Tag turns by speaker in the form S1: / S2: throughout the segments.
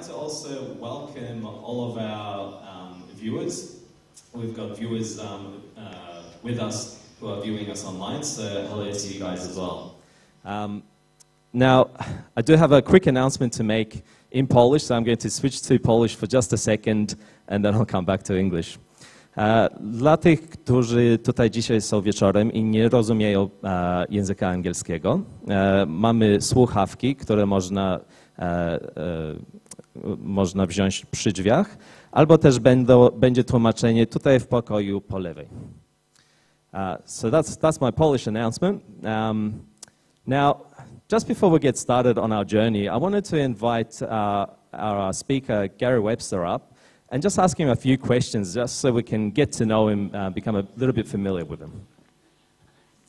S1: like to also welcome all of our viewers. We've got viewers with us who are viewing us online, so hello to you guys as well. Now, I do have a quick announcement to make in Polish, so I'm going to switch to Polish for just a second, and then I'll come back to English. Dla tych, którzy tutaj dzisiaj są wieczorem i nie rozumieją języka angielskiego, mamy słuchawki, które można wziąć przy drzwiach, albo też będzie tłumaczenie tutaj w pokoju po lewej. So that's my Polish announcement. Now, just before we get started on our journey, I wanted to invite our speaker, Gary Webster, up and just ask him a few questions just so we can get to know him, become a little bit familiar with him.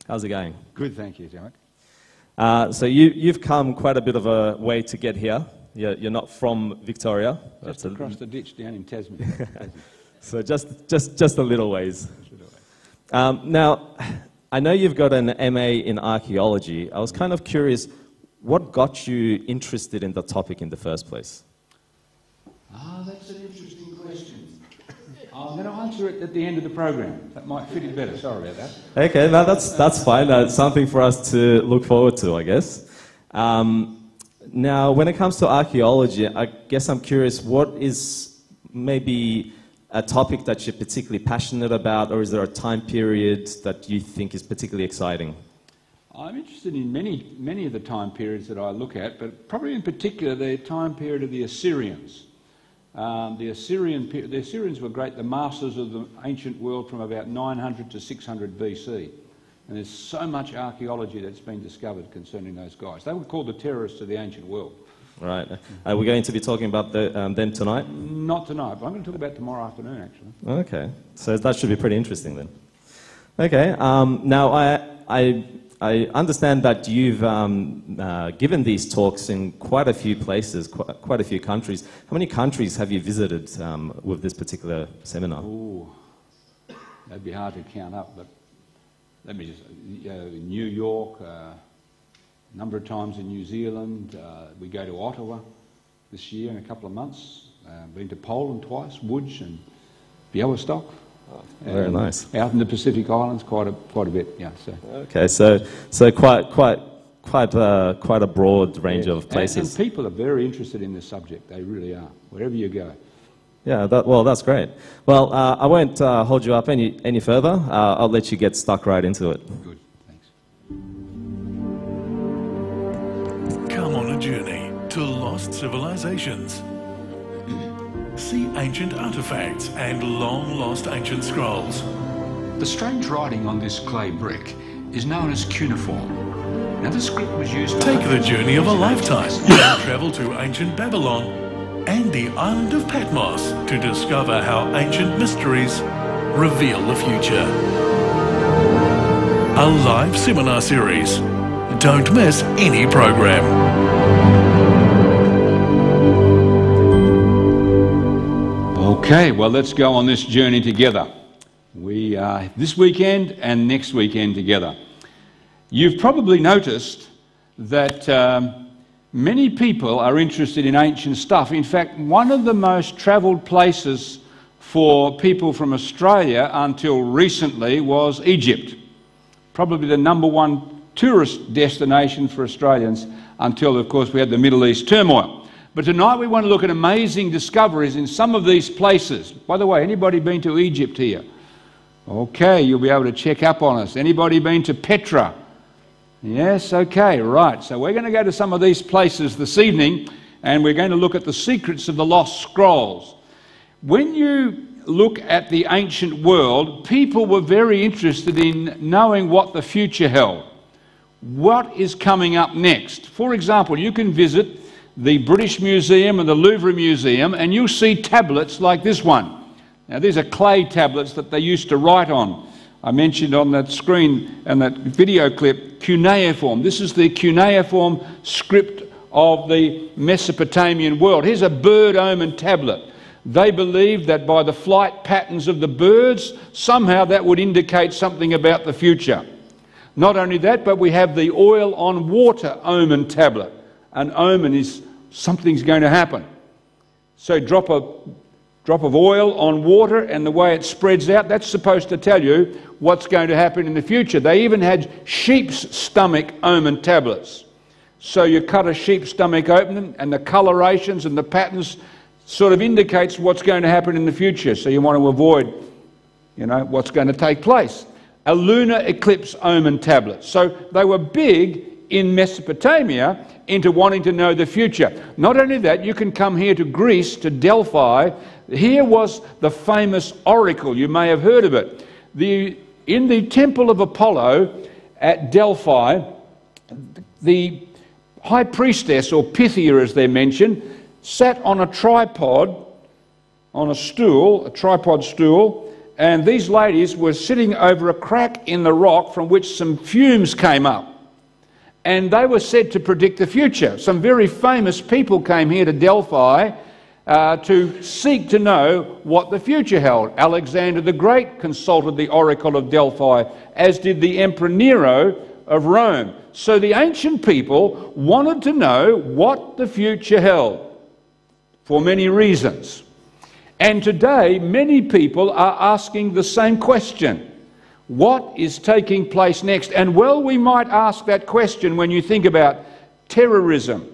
S1: How's it going?
S2: Good, thank you, Derek.
S1: So you've come quite a bit of a way to get here. You're not from Victoria.
S2: Just across the ditch down in Tasmania.
S1: So just a little ways. Now, I know you've got an MA in archaeology. I was kind of curious, what got you interested in the topic in the first place?
S2: That's an interesting question. I'm going to answer it at the end of the program. That might fit it better. Sorry about that.
S1: Okay, no, that's fine. That's something for us to look forward to, I guess. Now, when it comes to archaeology, I guess I'm curious, what is maybe a topic that you're particularly passionate about, or is there a time period that you think is particularly exciting?
S2: I'm interested in many of the time periods that I look at, but probably in particular the time period of the Assyrians. The Assyrians were great, the masters of the ancient world from about 900 to 600 BC. And there's so much archaeology that's been discovered concerning those guys. They were called the terrorists of the ancient world.
S1: Right. Are we going to be talking about them tonight?
S2: Not tonight, but I'm going to talk about tomorrow afternoon, actually.
S1: Okay. So that should be pretty interesting then. Okay. Now, I understand that you've given these talks in quite a few places, quite a few countries. How many countries have you visited with this particular seminar?
S2: Ooh, that'd be hard to count up, but let me just, New York, a number of times in New Zealand. We go to Ottawa this year in a couple of months. Been to Poland twice, Łódź and Białystok.
S1: Oh, very nice.
S2: Out in the Pacific Islands, quite a bit, yeah. So.
S1: Okay, so quite a broad range of places.
S2: And people are very interested in this subject. They really are. Wherever you go.
S1: Yeah, that's great. Well, I won't hold you up any further. I'll let you get stuck right into it.
S2: Good, thanks.
S3: Come on a journey to lost civilizations. See ancient artifacts and long-lost ancient scrolls.
S4: The strange writing on this clay brick is known as cuneiform. Now, this script was used...
S3: Take the journey of a lifetime and travel to ancient Babylon and the island of Patmos to discover how ancient mysteries reveal the future. A live seminar series. Don't miss any program.
S2: Okay, well, let's go on this journey together. We are this weekend and next weekend together. You've probably noticed that many people are interested in ancient stuff. In fact, one of the most travelled places for people from Australia until recently was Egypt. Probably the #1 tourist destination for Australians until, of course, we had the Middle East turmoil. But tonight we want to look at amazing discoveries in some of these places. By the way, anybody been to Egypt here? Okay, you'll be able to check up on us. Anybody been to Petra? Yes, okay, right. So we're going to go to some of these places this evening and we're going to look at the secrets of the lost scrolls. When you look at the ancient world, people were very interested in knowing what the future held. What is coming up next? For example, you can visit the British Museum and the Louvre Museum and you'll see tablets like this one. Now these are clay tablets that they used to write on. I mentioned on that screen and that video clip cuneiform. This is the cuneiform script of the Mesopotamian world. Here's a bird omen tablet. They believed that by the flight patterns of the birds, somehow that would indicate something about the future. Not only that, but we have the oil on water omen tablet. An omen is something's going to happen. So drop of oil on water and the way it spreads out, that's supposed to tell you what's going to happen in the future. They even had sheep's stomach omen tablets. So you cut a sheep's stomach open and the colorations and the patterns sort of indicates what's going to happen in the future. So you want to avoid, what's going to take place. A lunar eclipse omen tablet. So they were big in Mesopotamia into wanting to know the future. Not only that, you can come here to Greece, to Delphi. Here was the famous oracle. You may have heard of it. In the temple of Apollo at Delphi, the high priestess, or Pythia as they're mentioned, sat on a tripod, on a stool, a tripod stool, and these ladies were sitting over a crack in the rock from which some fumes came up. And they were said to predict the future. Some very famous people came here to Delphi to seek to know what the future held. Alexander the Great consulted the oracle of Delphi, as did the Emperor Nero of Rome. So the ancient people wanted to know what the future held for many reasons. And today, many people are asking the same question. What is taking place next? And well, we might ask that question when you think about terrorism.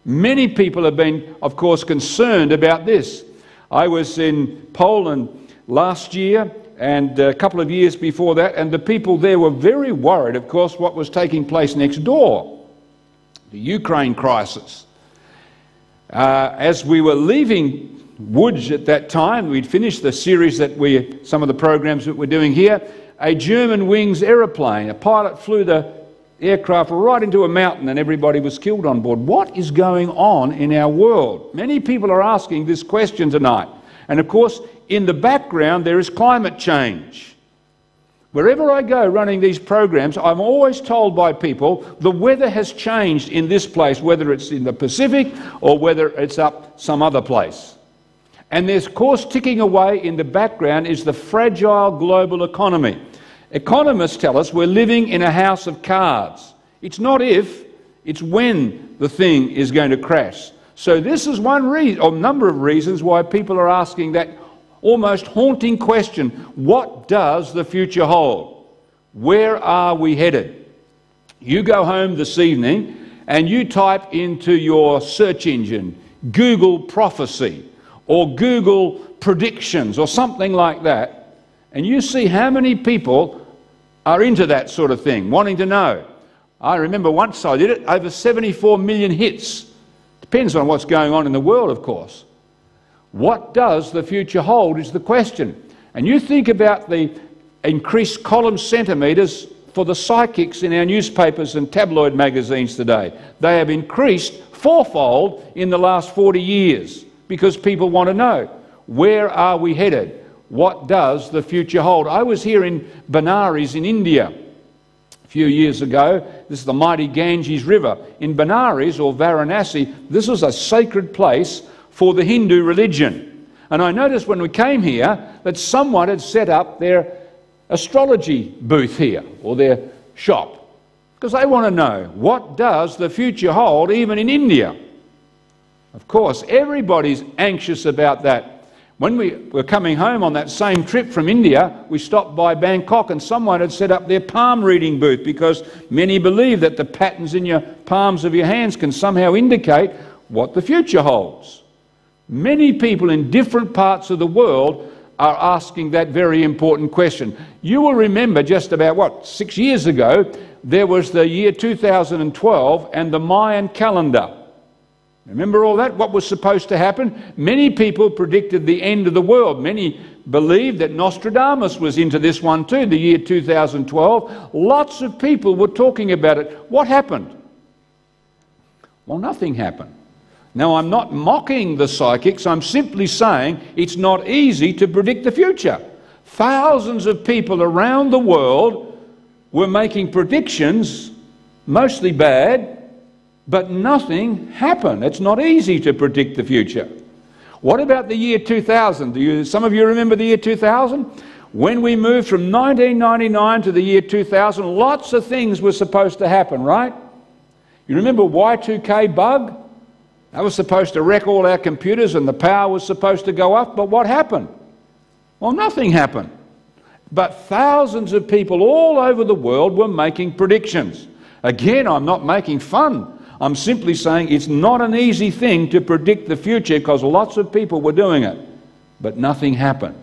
S2: Many people have been, of course, concerned about this. I was in Poland last year and a couple of years before that, and the people there were very worried, of course, what was taking place next door, the Ukraine crisis. As we were leaving Woods at that time, we'd finished the series some of the programs that we're doing here. A German wings aeroplane, a pilot flew the aircraft right into a mountain and everybody was killed on board. What is going on in our world? Many people are asking this question tonight. And of course, in the background, there is climate change. Wherever I go running these programs, I'm always told by people the weather has changed in this place, whether it's in the Pacific or whether it's up some other place. And there's, of course, ticking away in the background is the fragile global economy. Economists tell us we're living in a house of cards. It's not if, it's when the thing is going to crash. So this is one reason, or number of reasons, why people are asking that almost haunting question: what does the future hold? Where are we headed? You go home this evening and you type into your search engine, Google prophecy, or Google predictions, or something like that, and you see how many people are into that sort of thing, wanting to know. I remember once I did it, over 74 million hits. Depends on what's going on in the world, of course. What does the future hold is the question. And you think about the increased column centimetres for the psychics in our newspapers and tabloid magazines today. They have increased fourfold in the last 40 years. Because people want to know, where are we headed? What does the future hold? I was here in Benares in India a few years ago. This is the mighty Ganges River. In Benares, or Varanasi, this is a sacred place for the Hindu religion. And I noticed when we came here that someone had set up their astrology booth here, or their shop, because they want to know, what does the future hold even in India? Of course, everybody's anxious about that. When we were coming home on that same trip from India, we stopped by Bangkok and someone had set up their palm reading booth, because many believe that the patterns in your palms of your hands can somehow indicate what the future holds. Many people in different parts of the world are asking that very important question. You will remember just about, 6 years ago, there was the year 2012 and the Mayan calendar. Remember all that? What was supposed to happen? Many people predicted the end of the world. Many believed that Nostradamus was into this one too, the year 2012. Lots of people were talking about it. What happened? Well, nothing happened. Now, I'm not mocking the psychics. I'm simply saying it's not easy to predict the future. Thousands of people around the world were making predictions, mostly bad, but nothing happened. It's not easy to predict the future. What about the year 2000? Some of you remember the year 2000? When we moved from 1999 to the year 2000, lots of things were supposed to happen, right? You remember Y2K bug? That was supposed to wreck all our computers and the power was supposed to go up, but what happened? Well, nothing happened. But thousands of people all over the world were making predictions. Again, I'm not making fun. I'm simply saying it's not an easy thing to predict the future because lots of people were doing it, but nothing happened.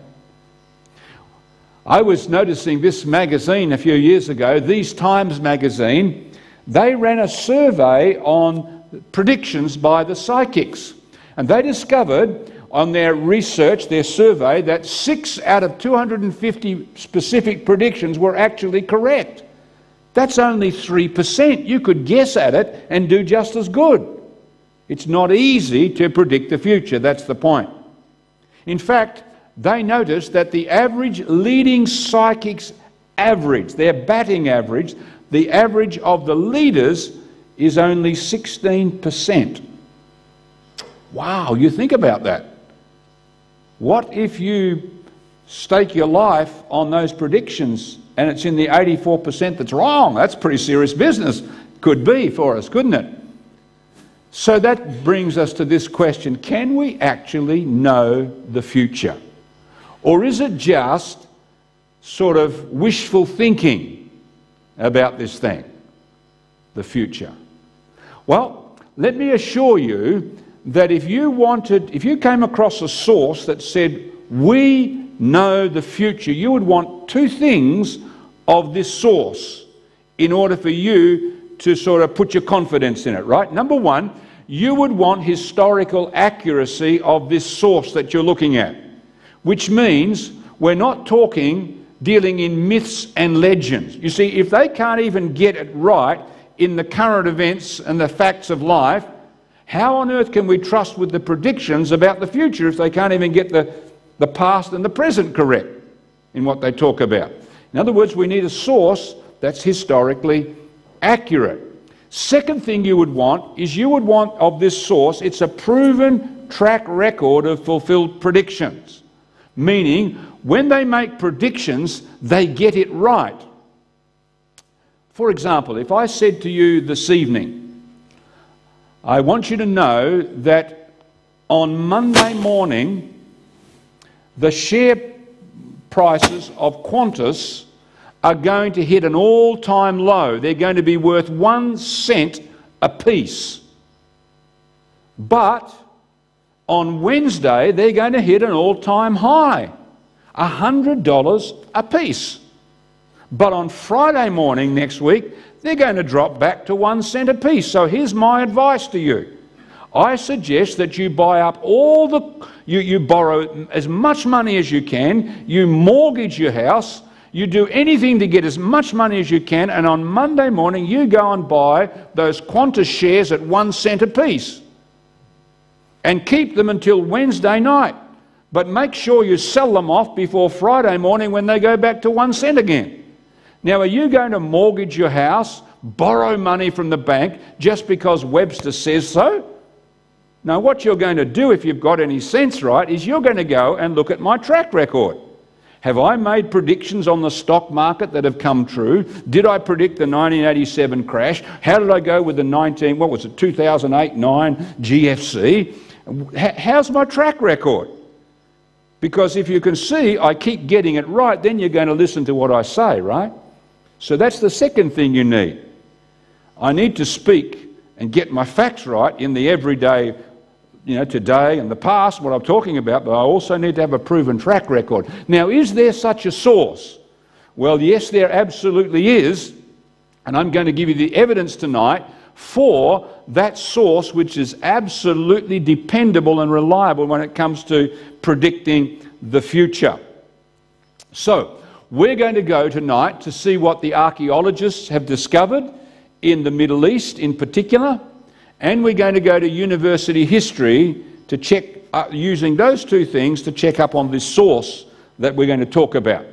S2: I was noticing this magazine a few years ago, These Times magazine. They ran a survey on predictions by the psychics, and they discovered on their research, their survey, that 6 out of 250 specific predictions were actually correct. That's only 3%. You could guess at it and do just as good. It's not easy to predict the future, that's the point. In fact, they noticed that the average leading psychics average, their batting average, the average of the leaders is only 16%. Wow, you think about that. What if you stake your life on those predictions and it's in the 84% that's wrong? That's pretty serious business. Could be for us, couldn't it? So that brings us to this question: can we actually know the future? Or is it just sort of wishful thinking about this thing, the future? Well, let me assure you that if you came across a source that said, we know the future, you would want two things of this source in order for you to sort of put your confidence in it, right? Number one, you would want historical accuracy of this source that you're looking at, which means we're not dealing in myths and legends. You see, if they can't even get it right in the current events and the facts of life, how on earth can we trust with the predictions about the future if they can't even get the past and the present correct in what they talk about? In other words, we need a source that's historically accurate. Second thing you would want is of this source, it's a proven track record of fulfilled predictions. Meaning, when they make predictions, they get it right. For example, if I said to you this evening, I want you to know that on Monday morning, the share prices of Qantas are going to hit an all-time low. They're going to be worth 1 cent a piece. But on Wednesday, they're going to hit an all-time high, $100 a piece. But on Friday morning next week, they're going to drop back to 1 cent a piece. So here's my advice to you. I suggest that you buy up you borrow as much money as you can, you mortgage your house, you do anything to get as much money as you can, and on Monday morning you go and buy those Qantas shares at 1 cent a piece. And keep them until Wednesday night. But make sure you sell them off before Friday morning when they go back to 1 cent again. Now, are you going to mortgage your house, borrow money from the bank just because Webster says so? No, what you're going to do, if you've got any sense right, is you're going to go and look at my track record. Have I made predictions on the stock market that have come true? Did I predict the 1987 crash? How did I go with the 2008-9 GFC? How's my track record? Because if you can see I keep getting it right, then you're going to listen to what I say, right? So that's the second thing you need. I need to speak and get my facts right in the everyday, today and the past, what I'm talking about, but I also need to have a proven track record. Now, is there such a source? Well, yes, there absolutely is, and I'm going to give you the evidence tonight for that source which is absolutely dependable and reliable when it comes to predicting the future. So, we're going to go tonight to see what the archaeologists have discovered in the Middle East in particular, and we're going to go to university history to check, using those two things to check up on this source that we're going to talk about.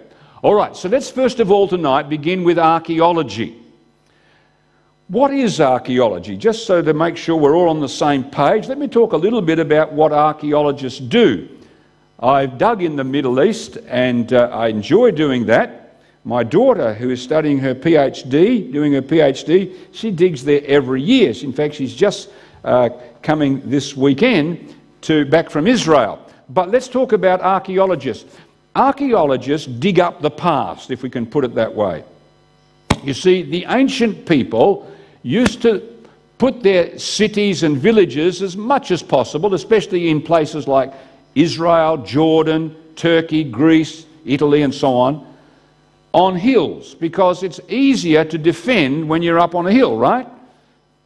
S2: All right, so let's first of all tonight begin with archaeology. What is archaeology? Just so to make sure we're all on the same page, let me talk a little bit about what archaeologists do. I've dug in the Middle East and I enjoy doing that. My daughter, who is studying her PhD, doing her PhD, she digs there every year. In fact, she's just coming this weekend back from Israel. But let's talk about archaeologists. Archaeologists dig up the past, if we can put it that way. You see, the ancient people used to put their cities and villages as much as possible, especially in places like Israel, Jordan, Turkey, Greece, Italy and so on hills, because it's easier to defend when you're up on a hill, right?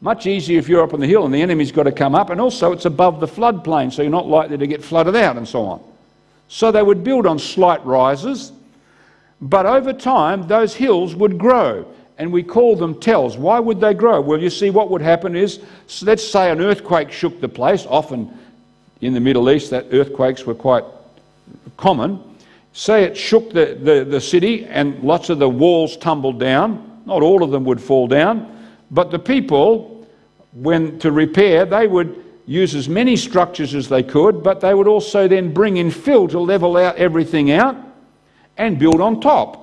S2: Much easier if you're up on the hill and the enemy's got to come up, and also it's above the floodplain, so you're not likely to get flooded out and so on. So they would build on slight rises, but over time those hills would grow, and we call them tells. Why would they grow? Well, you see, what would happen is, so let's say an earthquake shook the place. Often in the Middle East that earthquakes were quite common. Say it shook the city and lots of the walls tumbled down. Not all of them would fall down, but the people, when to repair, they would use as many structures as they could, but they would also then bring in fill to level out everything out and build on top.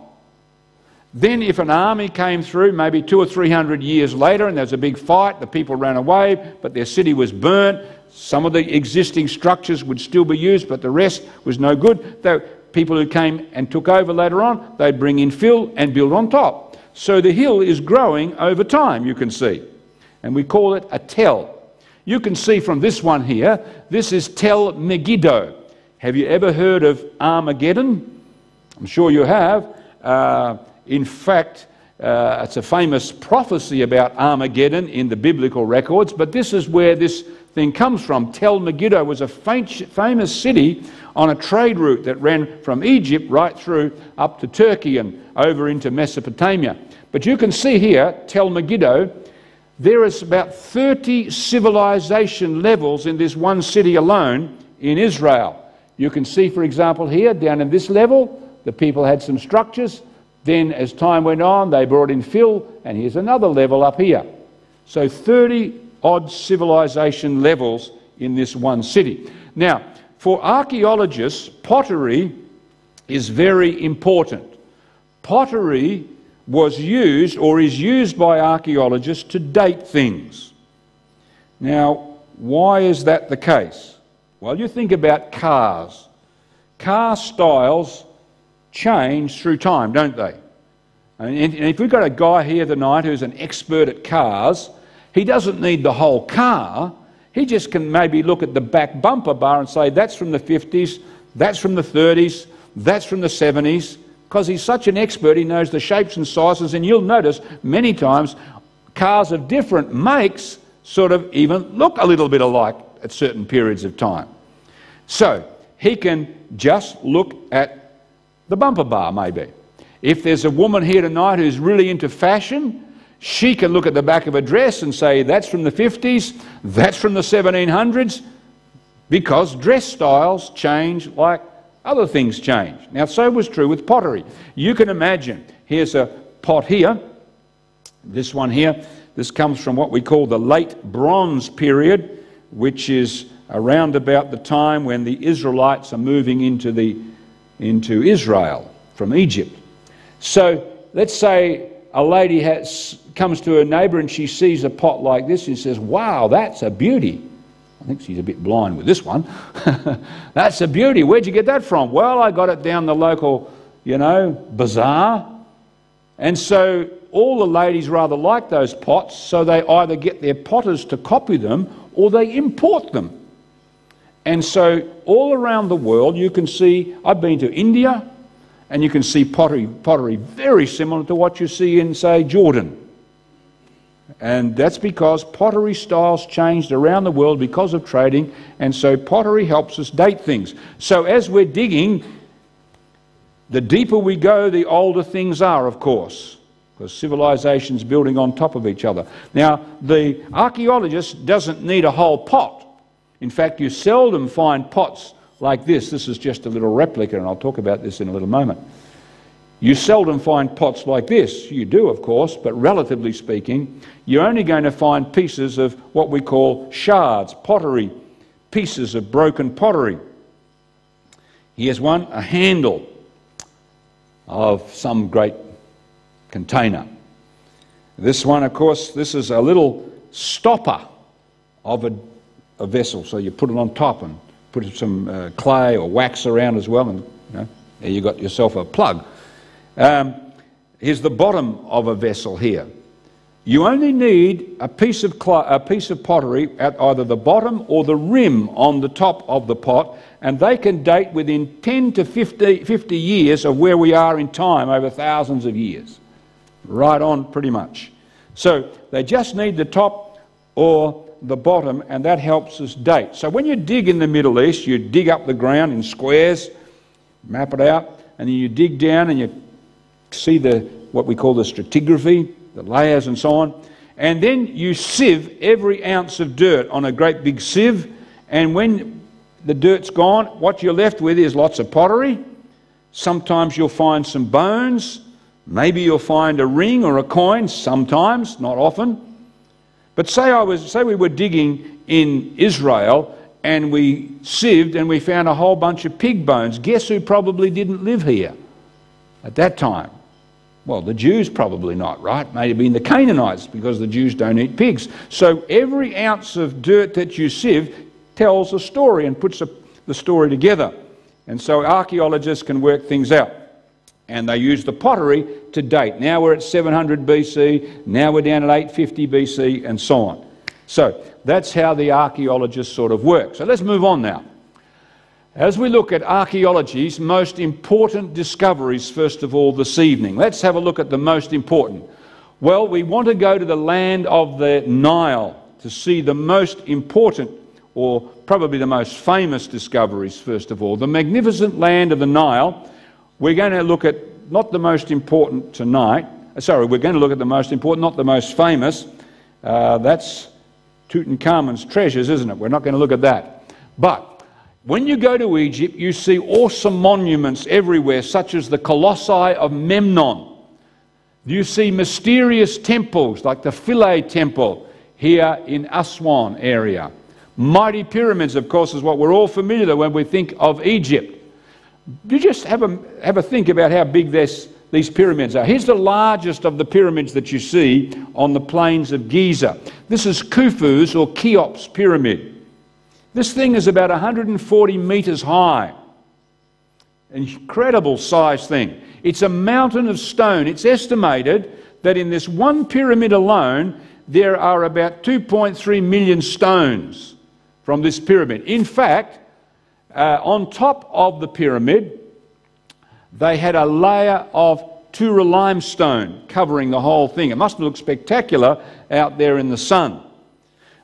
S2: Then if an army came through maybe 200 or 300 years later and there was a big fight, the people ran away, but their city was burnt, some of the existing structures would still be used, but the rest was no good. The people who came and took over later on, they'd bring in fill and build on top. So the hill is growing over time, you can see. And we call it a tell. You can see from this one here, this is Tel Megiddo. Have you ever heard of Armageddon? I'm sure you have. In fact, it's a famous prophecy about Armageddon in the biblical records, but this is where this thing comes from. Tel Megiddo was a famous city on a trade route that ran from Egypt right through up to Turkey and over into Mesopotamia. But you can see here, Tel Megiddo, there is about 30 civilization levels in this one city alone in Israel. You can see, for example, here, down in this level, the people had some structures. Then as time went on, they brought in fill, and here's another level up here. So 30 odd civilization levels in this one city. Now, for archaeologists, pottery is very important. Pottery was used or is used by archaeologists to date things. Now, why is that the case? Well, you think about cars. Car styles change through time, don't they? And if we've got a guy here tonight who's an expert at cars, he doesn't need the whole car. He just can maybe look at the back bumper bar and say, that's from the 50s, that's from the 30s, that's from the 70s, because he's such an expert, he knows the shapes and sizes, and you'll notice many times cars of different makes sort of even look a little bit alike at certain periods of time. So he can just look at the bumper bar maybe. If there's a woman here tonight who's really into fashion, she can look at the back of a dress and say, that's from the 50s, that's from the 1700s, because dress styles change like other things change. Now, so was true with pottery. You can imagine, here's a pot here, this one here, this comes from what we call the late Bronze period, which is around about the time when the Israelites are moving into Israel from Egypt. So let's say a lady comes to her neighbour and she sees a pot like this and says, wow, that's a beauty. I think she's a bit blind with this one. That's a beauty. Where'd you get that from? Well, I got it down the local, bazaar. And so all the ladies rather like those pots, so they either get their potters to copy them or they import them. And so all around the world you can see, I've been to India, and you can see pottery very similar to what you see in, say, Jordan. And that's because pottery styles changed around the world because of trading, and so pottery helps us date things. So as we're digging, the deeper we go, the older things are, of course, because civilization's building on top of each other. Now, the archaeologist doesn't need a whole pot. In fact, you seldom find pots like this. This is just a little replica, and I'll talk about this in a little moment. You seldom find pots like this. You do, of course, but relatively speaking, you're only going to find pieces of what we call shards, pottery, pieces of broken pottery. Here's one, a handle of some great container. This one, of course, this is a little stopper of a vessel. So you put it on top and put some clay or wax around as well, and you know, there you got yourself a plug. Here's the bottom of a vessel here. You only need a piece of pottery at either the bottom or the rim on the top of the pot, and they can date within 10 to 50 years of where we are in time over thousands of years. Right on, pretty much. So they just need the top or the bottom, and that helps us date. So when you dig in the Middle East, you dig up the ground in squares, map it out, and then you dig down and you see what we call the stratigraphy, the layers and so on, and then you sieve every ounce of dirt on a great big sieve, and when the dirt's gone, what you're left with is lots of pottery. Sometimes you'll find some bones, maybe you'll find a ring or a coin, sometimes, not often. But say we were digging in Israel and we sieved and we found a whole bunch of pig bones. Guess who probably didn't live here at that time? Well, the Jews probably not, right? Maybe the Canaanites, because the Jews don't eat pigs. So every ounce of dirt that you sieve tells a story and puts the story together. And so archaeologists can work things out. And they use the pottery to date. Now we're at 700 BC, now we're down at 850 BC, and so on. So that's how the archaeologists sort of work. So let's move on now. As we look at archaeology's most important discoveries, first of all, this evening, let's have a look at the most important. Well, we want to go to the land of the Nile to see the most important, or probably the most famous discoveries, first of all. The magnificent land of the Nile. We're going to look at not the most important tonight. Sorry, we're going to look at the most important, not the most famous. That's Tutankhamun's treasures, isn't it? We're not going to look at that. But when you go to Egypt, you see awesome monuments everywhere, such as the Colossi of Memnon. You see mysterious temples, like the Philae Temple here in Aswan area. Mighty pyramids, of course, is what we're all familiar with when we think of Egypt. You just have a think about how big these pyramids are. Here's the largest of the pyramids that you see on the plains of Giza. This is Khufu's or Cheops pyramid. This thing is about 140 metres high. Incredible size thing. It's a mountain of stone. It's estimated that in this one pyramid alone, there are about 2.3 million stones from this pyramid. In fact, on top of the pyramid, they had a layer of Tura limestone covering the whole thing. It must look spectacular out there in the sun.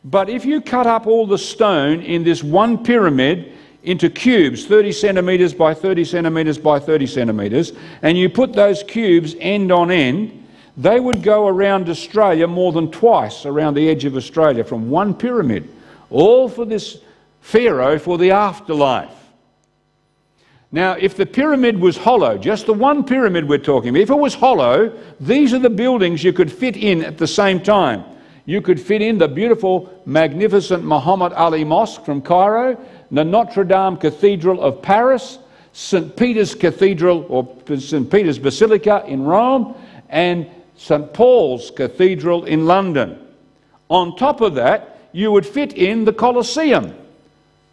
S2: But if you cut up all the stone in this one pyramid into cubes, 30 centimetres by 30 centimetres by 30 centimetres, and you put those cubes end on end, they would go around Australia more than twice around the edge of Australia from one pyramid, all for this pharaoh for the afterlife. Now, if the pyramid was hollow, just the one pyramid we're talking about, if it was hollow, these are the buildings you could fit in at the same time. You could fit in the beautiful, magnificent Muhammad Ali Mosque from Cairo, the Notre Dame Cathedral of Paris, St. Peter's Cathedral or St. Peter's Basilica in Rome, and St. Paul's Cathedral in London. On top of that, you would fit in the Colosseum.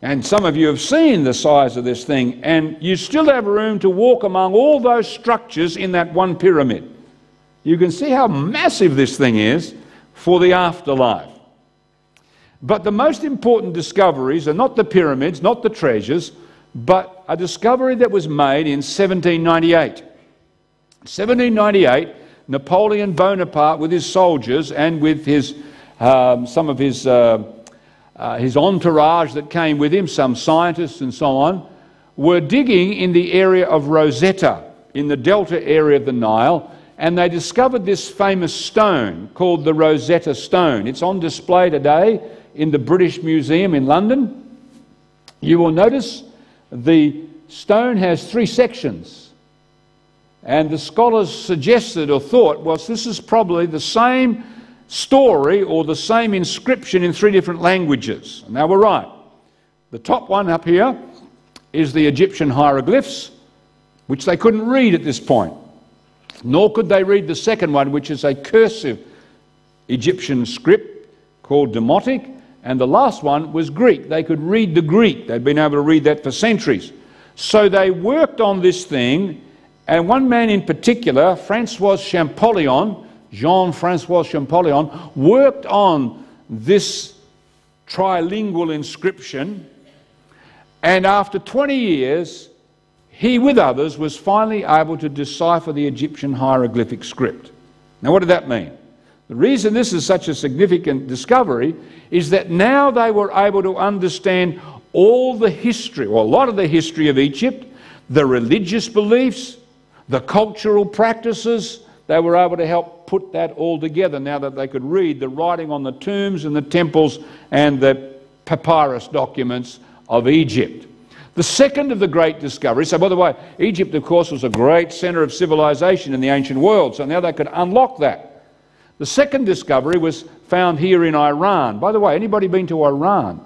S2: And some of you have seen the size of this thing, and you still have room to walk among all those structures in that one pyramid. You can see how massive this thing is for the afterlife. But the most important discoveries are not the pyramids, not the treasures, but a discovery that was made in 1798. 1798, Napoleon Bonaparte, with his soldiers and with his some of his entourage that came with him, some scientists and so on, were digging in the area of Rosetta, in the delta area of the Nile, and they discovered this famous stone called the Rosetta Stone. It's on display today in the British Museum in London. You will notice the stone has 3 sections. And the scholars suggested or thought, well, this is probably the same story or the same inscription in 3 different languages. And they were right. The top one up here is the Egyptian hieroglyphs, which they couldn't read at this point. Nor could they read the second one, which is a cursive Egyptian script called Demotic. and the last one was Greek. They could read the Greek. They'd been able to read that for centuries. So they worked on this thing, and one man in particular, Jean-Francois Champollion, worked on this trilingual inscription, and after 20 years, he, with others, was finally able to decipher the Egyptian hieroglyphic script. Now, what did that mean? The reason this is such a significant discovery is that now they were able to understand all the history, or a lot of the history of Egypt, the religious beliefs, the cultural practices. They were able to help put that all together now that they could read the writing on the tombs and the temples and the papyrus documents of Egypt. The second of the great discoveries, so by the way, Egypt of course was a great centre of civilization in the ancient world, so now they could unlock that. The second discovery was found here in Iran. By the way, anybody been to Iran?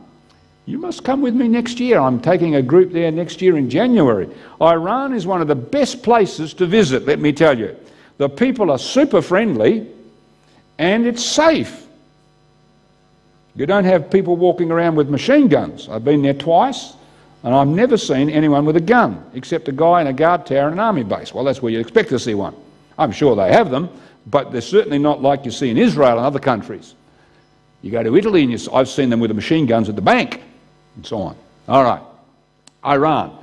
S2: You must come with me next year. I'm taking a group there next year in January. Iran is one of the best places to visit, let me tell you. The people are super friendly and it's safe. You don't have people walking around with machine guns. I've been there twice and I've never seen anyone with a gun except a guy in a guard tower in an army base. Well, that's where you'd expect to see one. I'm sure they have them, but they're certainly not like you see in Israel and other countries. You go to Italy and I've seen them with the machine guns at the bank and so on. All right, Iran.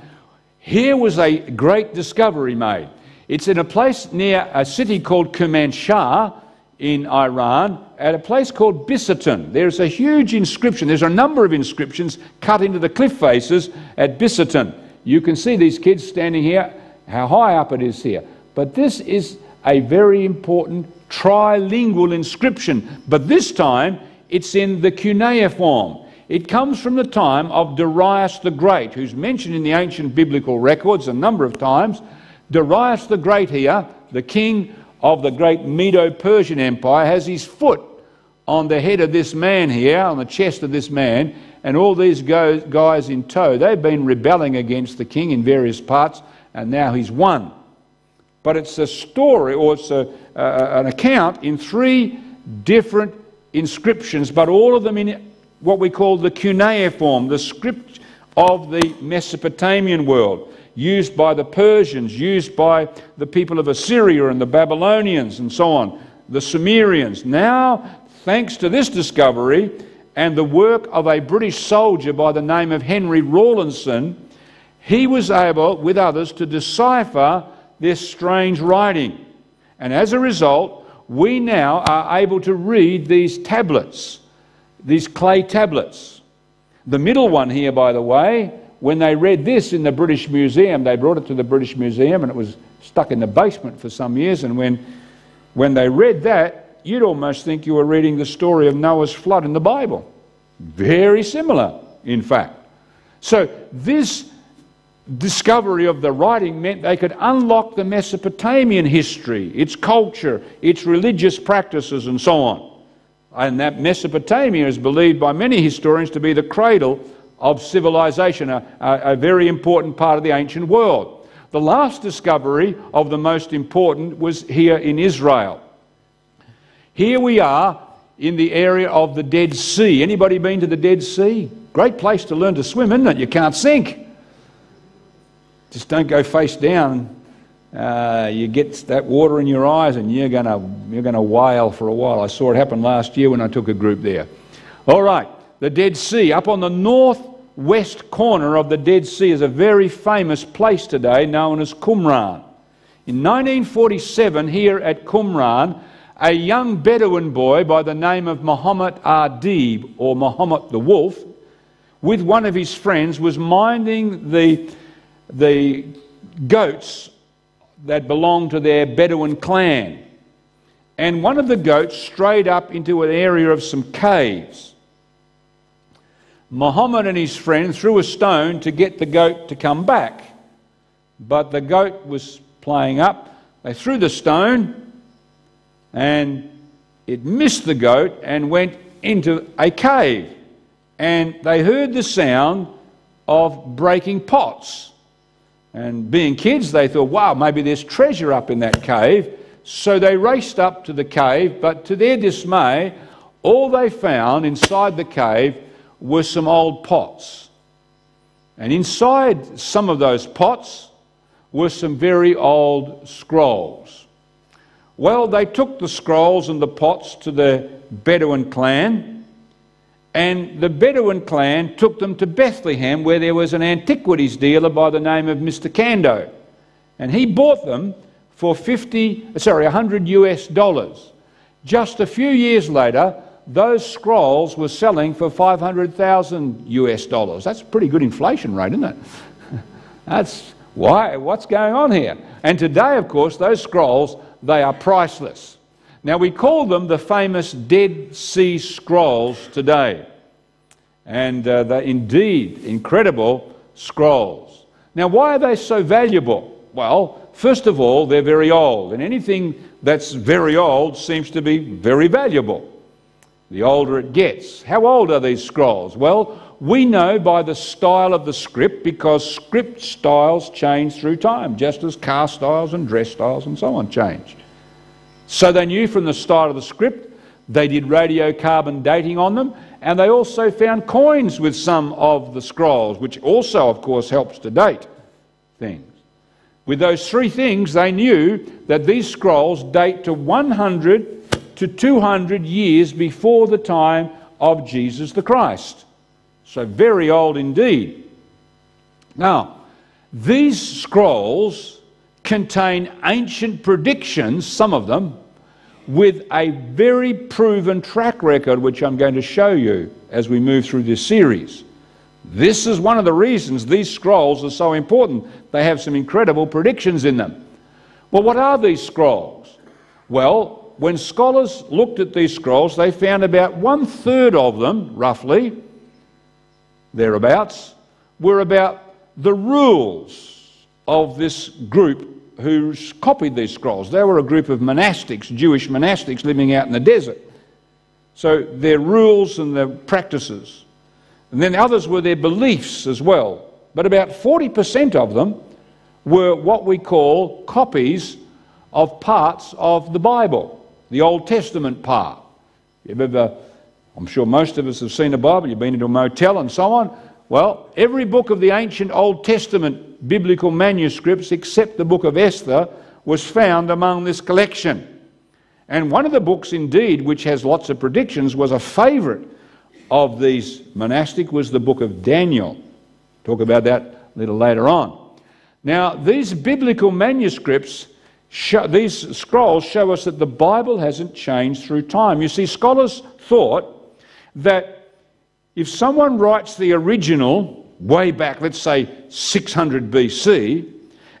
S2: Here was a great discovery made. It's in a place near a city called Kermanshah in Iran, at a place called Behistun. There's a huge inscription. There's a number of inscriptions cut into the cliff faces at Behistun. You can see these kids standing here, how high up it is here. But this is a very important trilingual inscription. But this time, it's in the cuneiform. It comes from the time of Darius the Great, who's mentioned in the ancient biblical records a number of times. Darius the Great here, the king of the great Medo-Persian Empire, has his foot on the head of this man here, on the chest of this man, and all these guys in tow. They've been rebelling against the king in various parts, and now he's won. But it's a story, or it's an account in 3 different inscriptions, but all of them in what we call the cuneiform, the script of the Mesopotamian world, used by the Persians, used by the people of Assyria and the Babylonians and so on, the Sumerians. Now, thanks to this discovery and the work of a British soldier by the name of Henry Rawlinson, he was able, with others, to decipher this strange writing. And as a result, we now are able to read these tablets, these clay tablets. The middle one here, by the way, when they read this in the British Museum, they brought it to the British Museum and it was stuck in the basement for some years, and when they read that, you'd almost think you were reading the story of Noah's flood in the Bible. Very similar, in fact. So this discovery of the writing meant they could unlock the Mesopotamian history, its culture, its religious practices and so on. And that Mesopotamia is believed by many historians to be the cradle of civilization, a very important part of the ancient world. The last discovery of the most important was here in Israel. Here we are in the area of the Dead Sea. Anybody been to the Dead Sea? Great place to learn to swim, isn't it? You can't sink. Just don't go face down. You get that water in your eyes and you're gonna wail for a while. I saw it happen last year when I took a group there. All right, the Dead Sea. Up on the northwest corner of the Dead Sea is a very famous place today known as Qumran. In 1947, here at Qumran, a young Bedouin boy by the name of Muhammad Ardib, or Muhammad the Wolf, with one of his friends, was minding the goats that belonged to their Bedouin clan. And one of the goats strayed up into an area of some caves. Muhammad and his friend threw a stone to get the goat to come back. But the goat was playing up. They threw the stone and it missed the goat and went into a cave. And they heard the sound of breaking pots. And being kids, they thought, wow, maybe there's treasure up in that cave. So they raced up to the cave, but to their dismay, all they found inside the cave were some old pots. And inside some of those pots were some very old scrolls. Well, they took the scrolls and the pots to the Bedouin clan, and the Bedouin clan took them to Bethlehem, where there was an antiquities dealer by the name of Mr. Kando. And he bought them for $100 US. Just a few years later, those scrolls were selling for $500,000 US. That's a pretty good inflation rate, isn't it? That's why. What's going on here? And today, of course, those scrolls, they are priceless. Now, we call them the famous Dead Sea Scrolls today. And they're indeed incredible scrolls. Now, why are they so valuable? Well, first of all, they're very old. And anything that's very old seems to be very valuable, the older it gets. How old are these scrolls? Well, we know by the style of the script, because script styles change through time, just as car styles and dress styles and so on changed. So they knew from the style of the script. They did radiocarbon dating on them, and they also found coins with some of the scrolls, which also, of course, helps to date things. With those three things, they knew that these scrolls date to 100 to 200 years before the time of Jesus the Christ. So very old indeed. Now, these scrolls contain ancient predictions, some of them, with a very proven track record, which I'm going to show you as we move through this series. This is one of the reasons these scrolls are so important. They have some incredible predictions in them. Well, what are these scrolls? Well, when scholars looked at these scrolls, they found about 1/3 of them, roughly, thereabouts, were about the rules of this group who copied these scrolls. They were a group of monastics, Jewish monastics living out in the desert. So their rules and their practices. And then others were their beliefs as well. But about 40% of them were what we call copies of parts of the Bible, the Old Testament part. I'm sure most of us have seen a Bible, you've been into a motel and so on. Well, every book of the ancient Old Testament biblical manuscripts, except the book of Esther, was found among this collection. And one of the books, indeed, which has lots of predictions, was a favourite of these monastic, was the book of Daniel. Talk about that a little later on. Now, these biblical manuscripts, these scrolls show us that the Bible hasn't changed through time. You see, scholars thought that if someone writes the original way back, let's say 600 BC,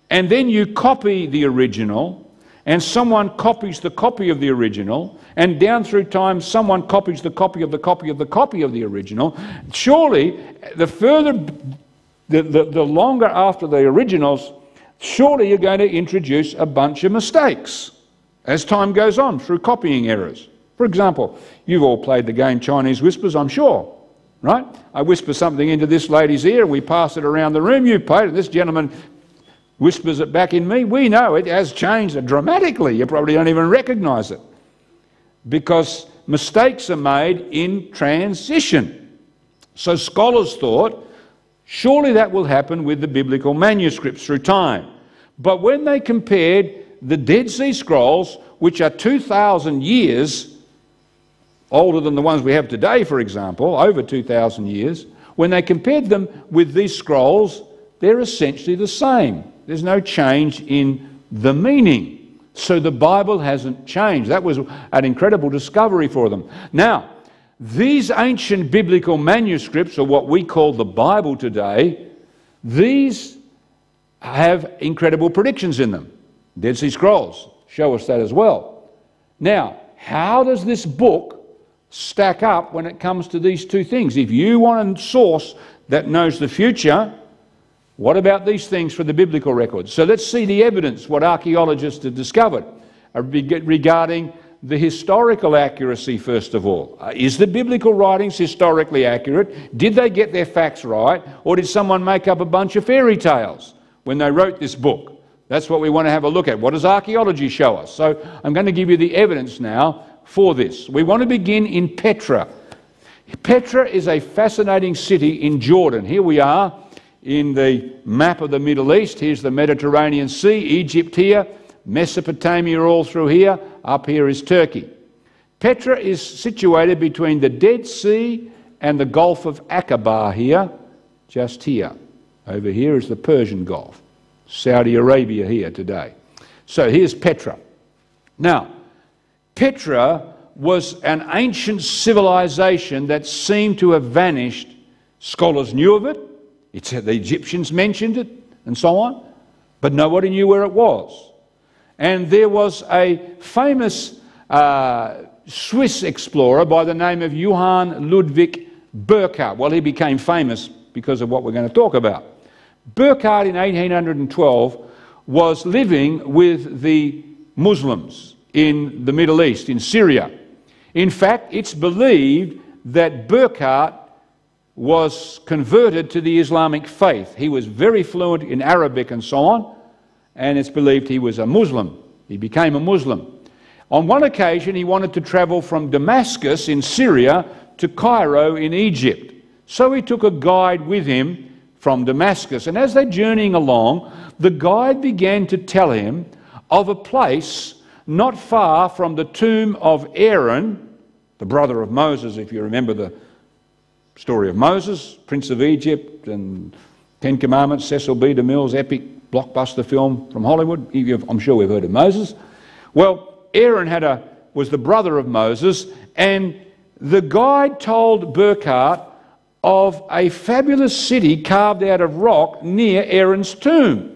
S2: and then you copy the original, and someone copies the copy of the original, and down through time someone copies the copy of the copy of the copy of the original, surely the longer after the originals, surely you're going to introduce a bunch of mistakes as time goes on through copying errors. For example, you've all played the game Chinese Whispers, I'm sure. Right? I whisper something into this lady's ear, we pass it around the room, you play it, and this gentleman whispers it back in me. We know it has changed dramatically. You probably don't even recognise it, because mistakes are made in transition. So scholars thought, surely that will happen with the biblical manuscripts through time. But when they compared the Dead Sea Scrolls, which are 2,000 years older than the ones we have today, for example, over 2,000 years, when they compared them with these scrolls, they're essentially the same. There's no change in the meaning. So the Bible hasn't changed. That was an incredible discovery for them. Now, these ancient biblical manuscripts, or what we call the Bible today, these have incredible predictions in them. Dead Sea Scrolls show us that as well. Now, how does this book stack up when it comes to these two things? If you want a source that knows the future, what about these things for the biblical records? So let's see the evidence, what archaeologists have discovered regarding the historical accuracy, first of all. Is the biblical writings historically accurate? Did they get their facts right? Or did someone make up a bunch of fairy tales when they wrote this book? That's what we want to have a look at. What does archaeology show us? So I'm going to give you the evidence now for this. We want to begin in Petra. Petra is a fascinating city in Jordan. Here we are in the map of the Middle East. Here's the Mediterranean Sea, Egypt here, Mesopotamia all through here. Up here is Turkey. Petra is situated between the Dead Sea and the Gulf of Aqaba here, just here. Over here is the Persian Gulf. Saudi Arabia here today. So here's Petra. Now, Petra was an ancient civilization that seemed to have vanished. Scholars knew of it. The Egyptians mentioned it and so on, but nobody knew where it was. And there was a famous Swiss explorer by the name of Johann Ludwig Burckhardt. Well, he became famous because of what we're going to talk about. Burckhardt in 1812 was living with the Muslims in the Middle East, in Syria. In fact, it's believed that Burckhardt was converted to the Islamic faith. He was very fluent in Arabic and so on, and it's believed he was a Muslim. He became a Muslim. On one occasion, he wanted to travel from Damascus in Syria to Cairo in Egypt. So he took a guide with him from Damascus. And as they're journeying along, the guide began to tell him of a place not far from the tomb of Aaron, the brother of Moses, if you remember the story of Moses, Prince of Egypt, and Ten Commandments, Cecil B. DeMille's epic blockbuster film from Hollywood. I'm sure we've heard of Moses. Well, Aaron was the brother of Moses, and the guide told Burckhardt of a fabulous city carved out of rock near Aaron's tomb.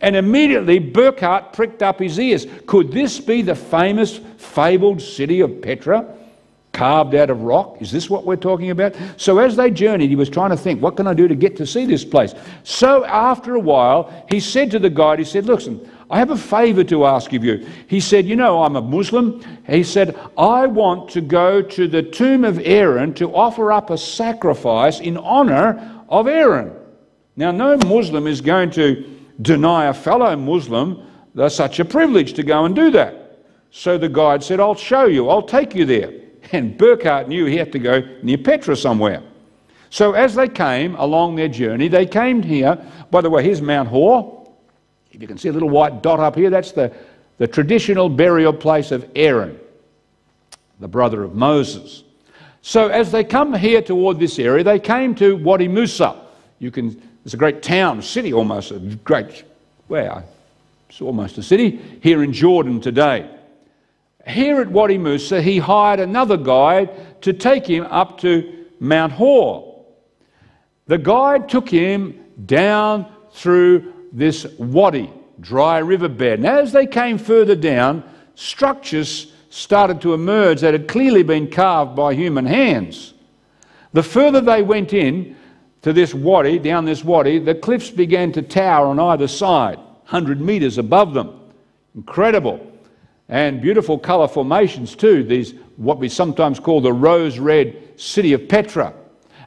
S2: And immediately Burckhardt pricked up his ears. Could this be the famous, fabled city of Petra, carved out of rock? Is this what we're talking about? So as they journeyed, he was trying to think, what can I do to get to see this place? So after a while, he said to the guide, he said, listen, I have a favour to ask of you. He said, you know, I'm a Muslim. He said, I want to go to the tomb of Aaron to offer up a sacrifice in honour of Aaron. Now, no Muslim is going to deny a fellow Muslim such a privilege to go and do that. So the guide said, I'll show you, I'll take you there. And Burckhardt knew he had to go near Petra somewhere. So as they came along their journey, they came here. By the way, here's Mount Hor. If you can see a little white dot up here, that's the traditional burial place of Aaron, the brother of Moses. So as they come here toward this area, they came to Wadi Musa. It's a great town, city almost, it's almost a city, here in Jordan today. Here at Wadi Musa, he hired another guide to take him up to Mount Hor. The guide took him down through this wadi, dry riverbed. And as they came further down, structures started to emerge that had clearly been carved by human hands. The further they went in to this wadi, down this wadi, the cliffs began to tower on either side, 100 metres above them. Incredible. And beautiful colour formations too, these what we sometimes call the rose-red city of Petra.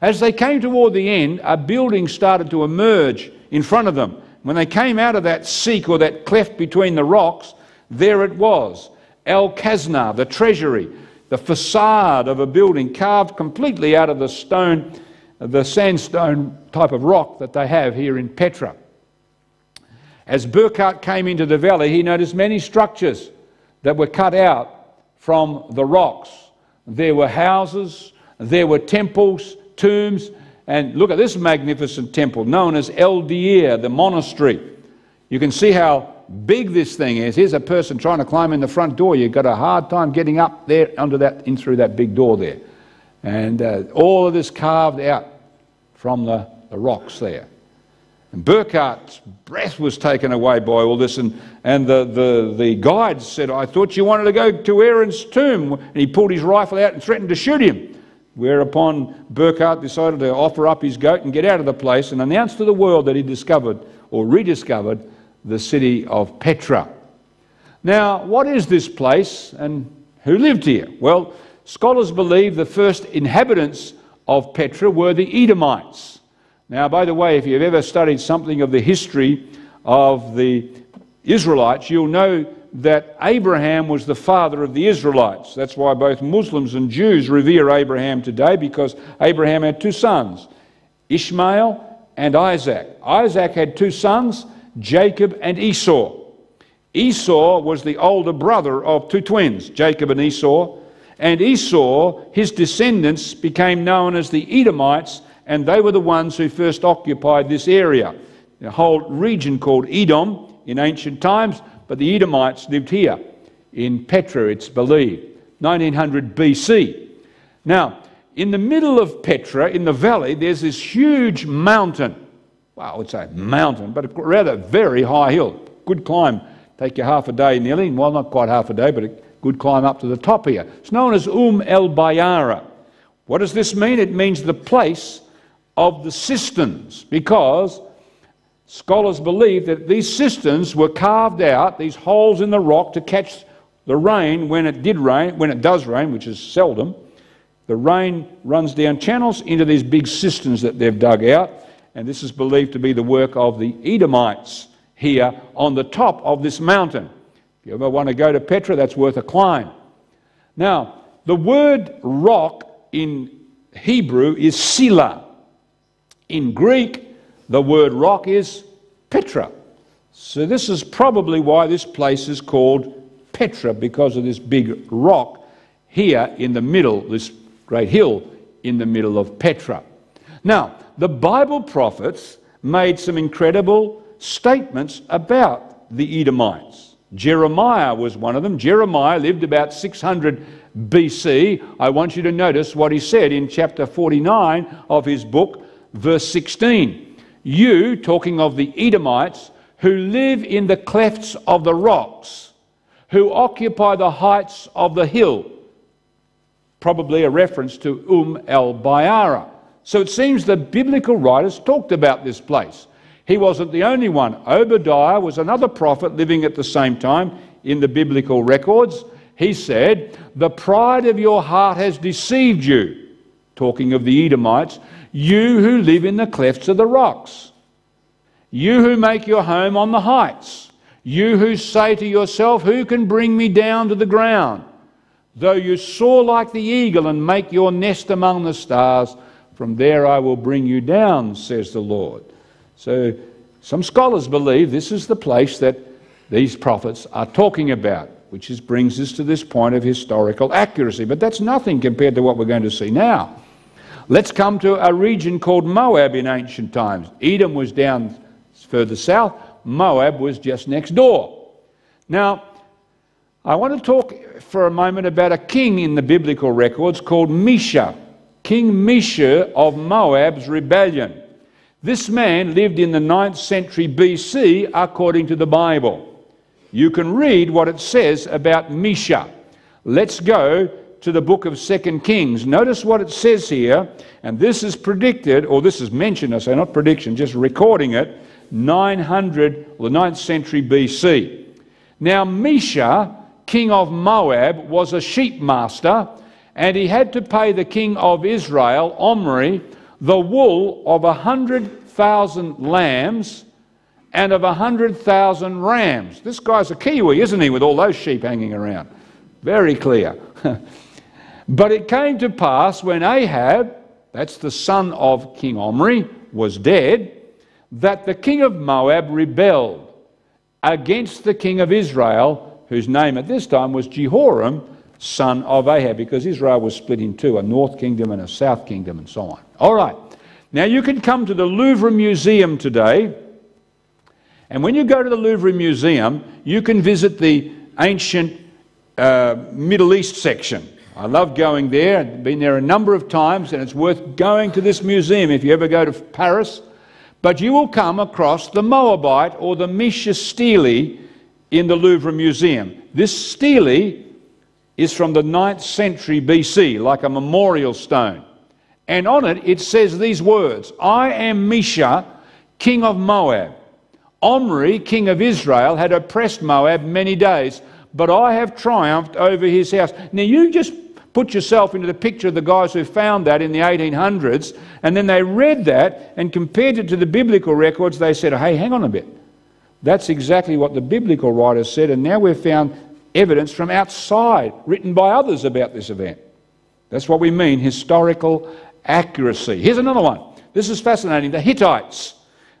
S2: As they came toward the end, a building started to emerge in front of them. When they came out of that seek, or that cleft between the rocks, there it was, El Khazna, the treasury, the facade of a building carved completely out of the stone, the sandstone type of rock that they have here in Petra. As Burckhardt came into the valley, he noticed many structures that were cut out from the rocks. There were houses, there were temples, tombs, and look at this magnificent temple known as El Deir, the monastery. You can see how big this thing is. Here's a person trying to climb in the front door. You've got a hard time getting up there under that, in through that big door there. And all of this carved out from the rocks there. And Burckhardt's breath was taken away by all this, and the guide said, I thought you wanted to go to Aaron's tomb. And he pulled his rifle out and threatened to shoot him. Whereupon Burckhardt decided to offer up his goat and get out of the place and announce to the world that he discovered or rediscovered the city of Petra. Now, what is this place and who lived here? Well, scholars believe the first inhabitants of Petra were the Edomites. Now, by the way, if you've ever studied something of the history of the Israelites, you'll know that Abraham was the father of the Israelites. That's why both Muslims and Jews revere Abraham today, because Abraham had two sons, Ishmael and Isaac. Isaac had two sons, Jacob and Esau. Esau was the older brother of two twins, Jacob and Esau. And Esau, his descendants, became known as the Edomites, and they were the ones who first occupied this area, a whole region called Edom in ancient times, but the Edomites lived here in Petra, it's believed, 1900 BC. Now, in the middle of Petra, in the valley, there's this huge mountain. Well, I would say mountain, but a rather very high hill. Good climb. Take you half a day nearly. Well, not quite half a day, but a good climb up to the top here. It's known as el-Bayara. What does this mean? It means the place of the cisterns, because scholars believe that these cisterns were carved out, these holes in the rock, to catch the rain when it does rain, which is seldom. The rain runs down channels into these big cisterns that they've dug out, and this is believed to be the work of the Edomites here on the top of this mountain. If you ever want to go to Petra, that's worth a climb. Now, the word rock in Hebrew is Sila. In Greek, the word rock is Petra. So this is probably why this place is called Petra, because of this big rock here in the middle, this great hill in the middle of Petra. Now, the Bible prophets made some incredible statements about the Edomites. Jeremiah was one of them. Jeremiah lived about 600 BC. I want you to notice what he said in chapter 49 of his book, verse 16. You, talking of the Edomites, who live in the clefts of the rocks, who occupy the heights of the hill. Probably a reference to el-Bayara. So it seems the biblical writers talked about this place. He wasn't the only one. Obadiah was another prophet living at the same time in the biblical records. He said, the pride of your heart has deceived you, talking of the Edomites, you who live in the clefts of the rocks, you who make your home on the heights, you who say to yourself, who can bring me down to the ground? Though you soar like the eagle and make your nest among the stars, from there I will bring you down, says the Lord. So some scholars believe this is the place that these prophets are talking about, which brings us to this point of historical accuracy. But that's nothing compared to what we're going to see now. Let's come to a region called Moab in ancient times. Edom was down further south. Moab was just next door. Now, I want to talk for a moment about a king in the biblical records called Mesha, King Mesha of Moab's rebellion. This man lived in the 9th century BC according to the Bible. You can read what it says about Mesha. Let's go to the book of 2 Kings. Notice what it says here, and this is predicted, or this is mentioned, I say not prediction, just recording it, 900, or the 9th century BC. Now Mesha, king of Moab, was a sheep master, and he had to pay the king of Israel, Omri, the wool of 100,000 lambs and of 100,000 rams. This guy's a Kiwi, isn't he, with all those sheep hanging around? Very clear. But it came to pass when Ahab, that's the son of King Omri, was dead, that the king of Moab rebelled against the king of Israel, whose name at this time was Jehoram, son of Ahab, because Israel was split in two, a north kingdom and a south kingdom and so on. All right. Now you can come to the Louvre Museum today, and when you go to the Louvre Museum, you can visit the ancient Middle East section. I love going there. I've been there a number of times, and it's worth going to this museum if you ever go to Paris. But you will come across the Moabite or the Mesha stele in the Louvre Museum. This stele is from the 9th century BC, like a memorial stone. And on it, it says these words, I am Mesha, king of Moab. Omri, king of Israel, had oppressed Moab many days, but I have triumphed over his house. Now you just put yourself into the picture of the guys who found that in the 1800s, and then they read that and compared it to the biblical records. They said, hey, hang on a bit. That's exactly what the biblical writers said, and now we've found evidence from outside, written by others about this event. That's what we mean, historical accuracy. Here's another one. This is fascinating. The Hittites.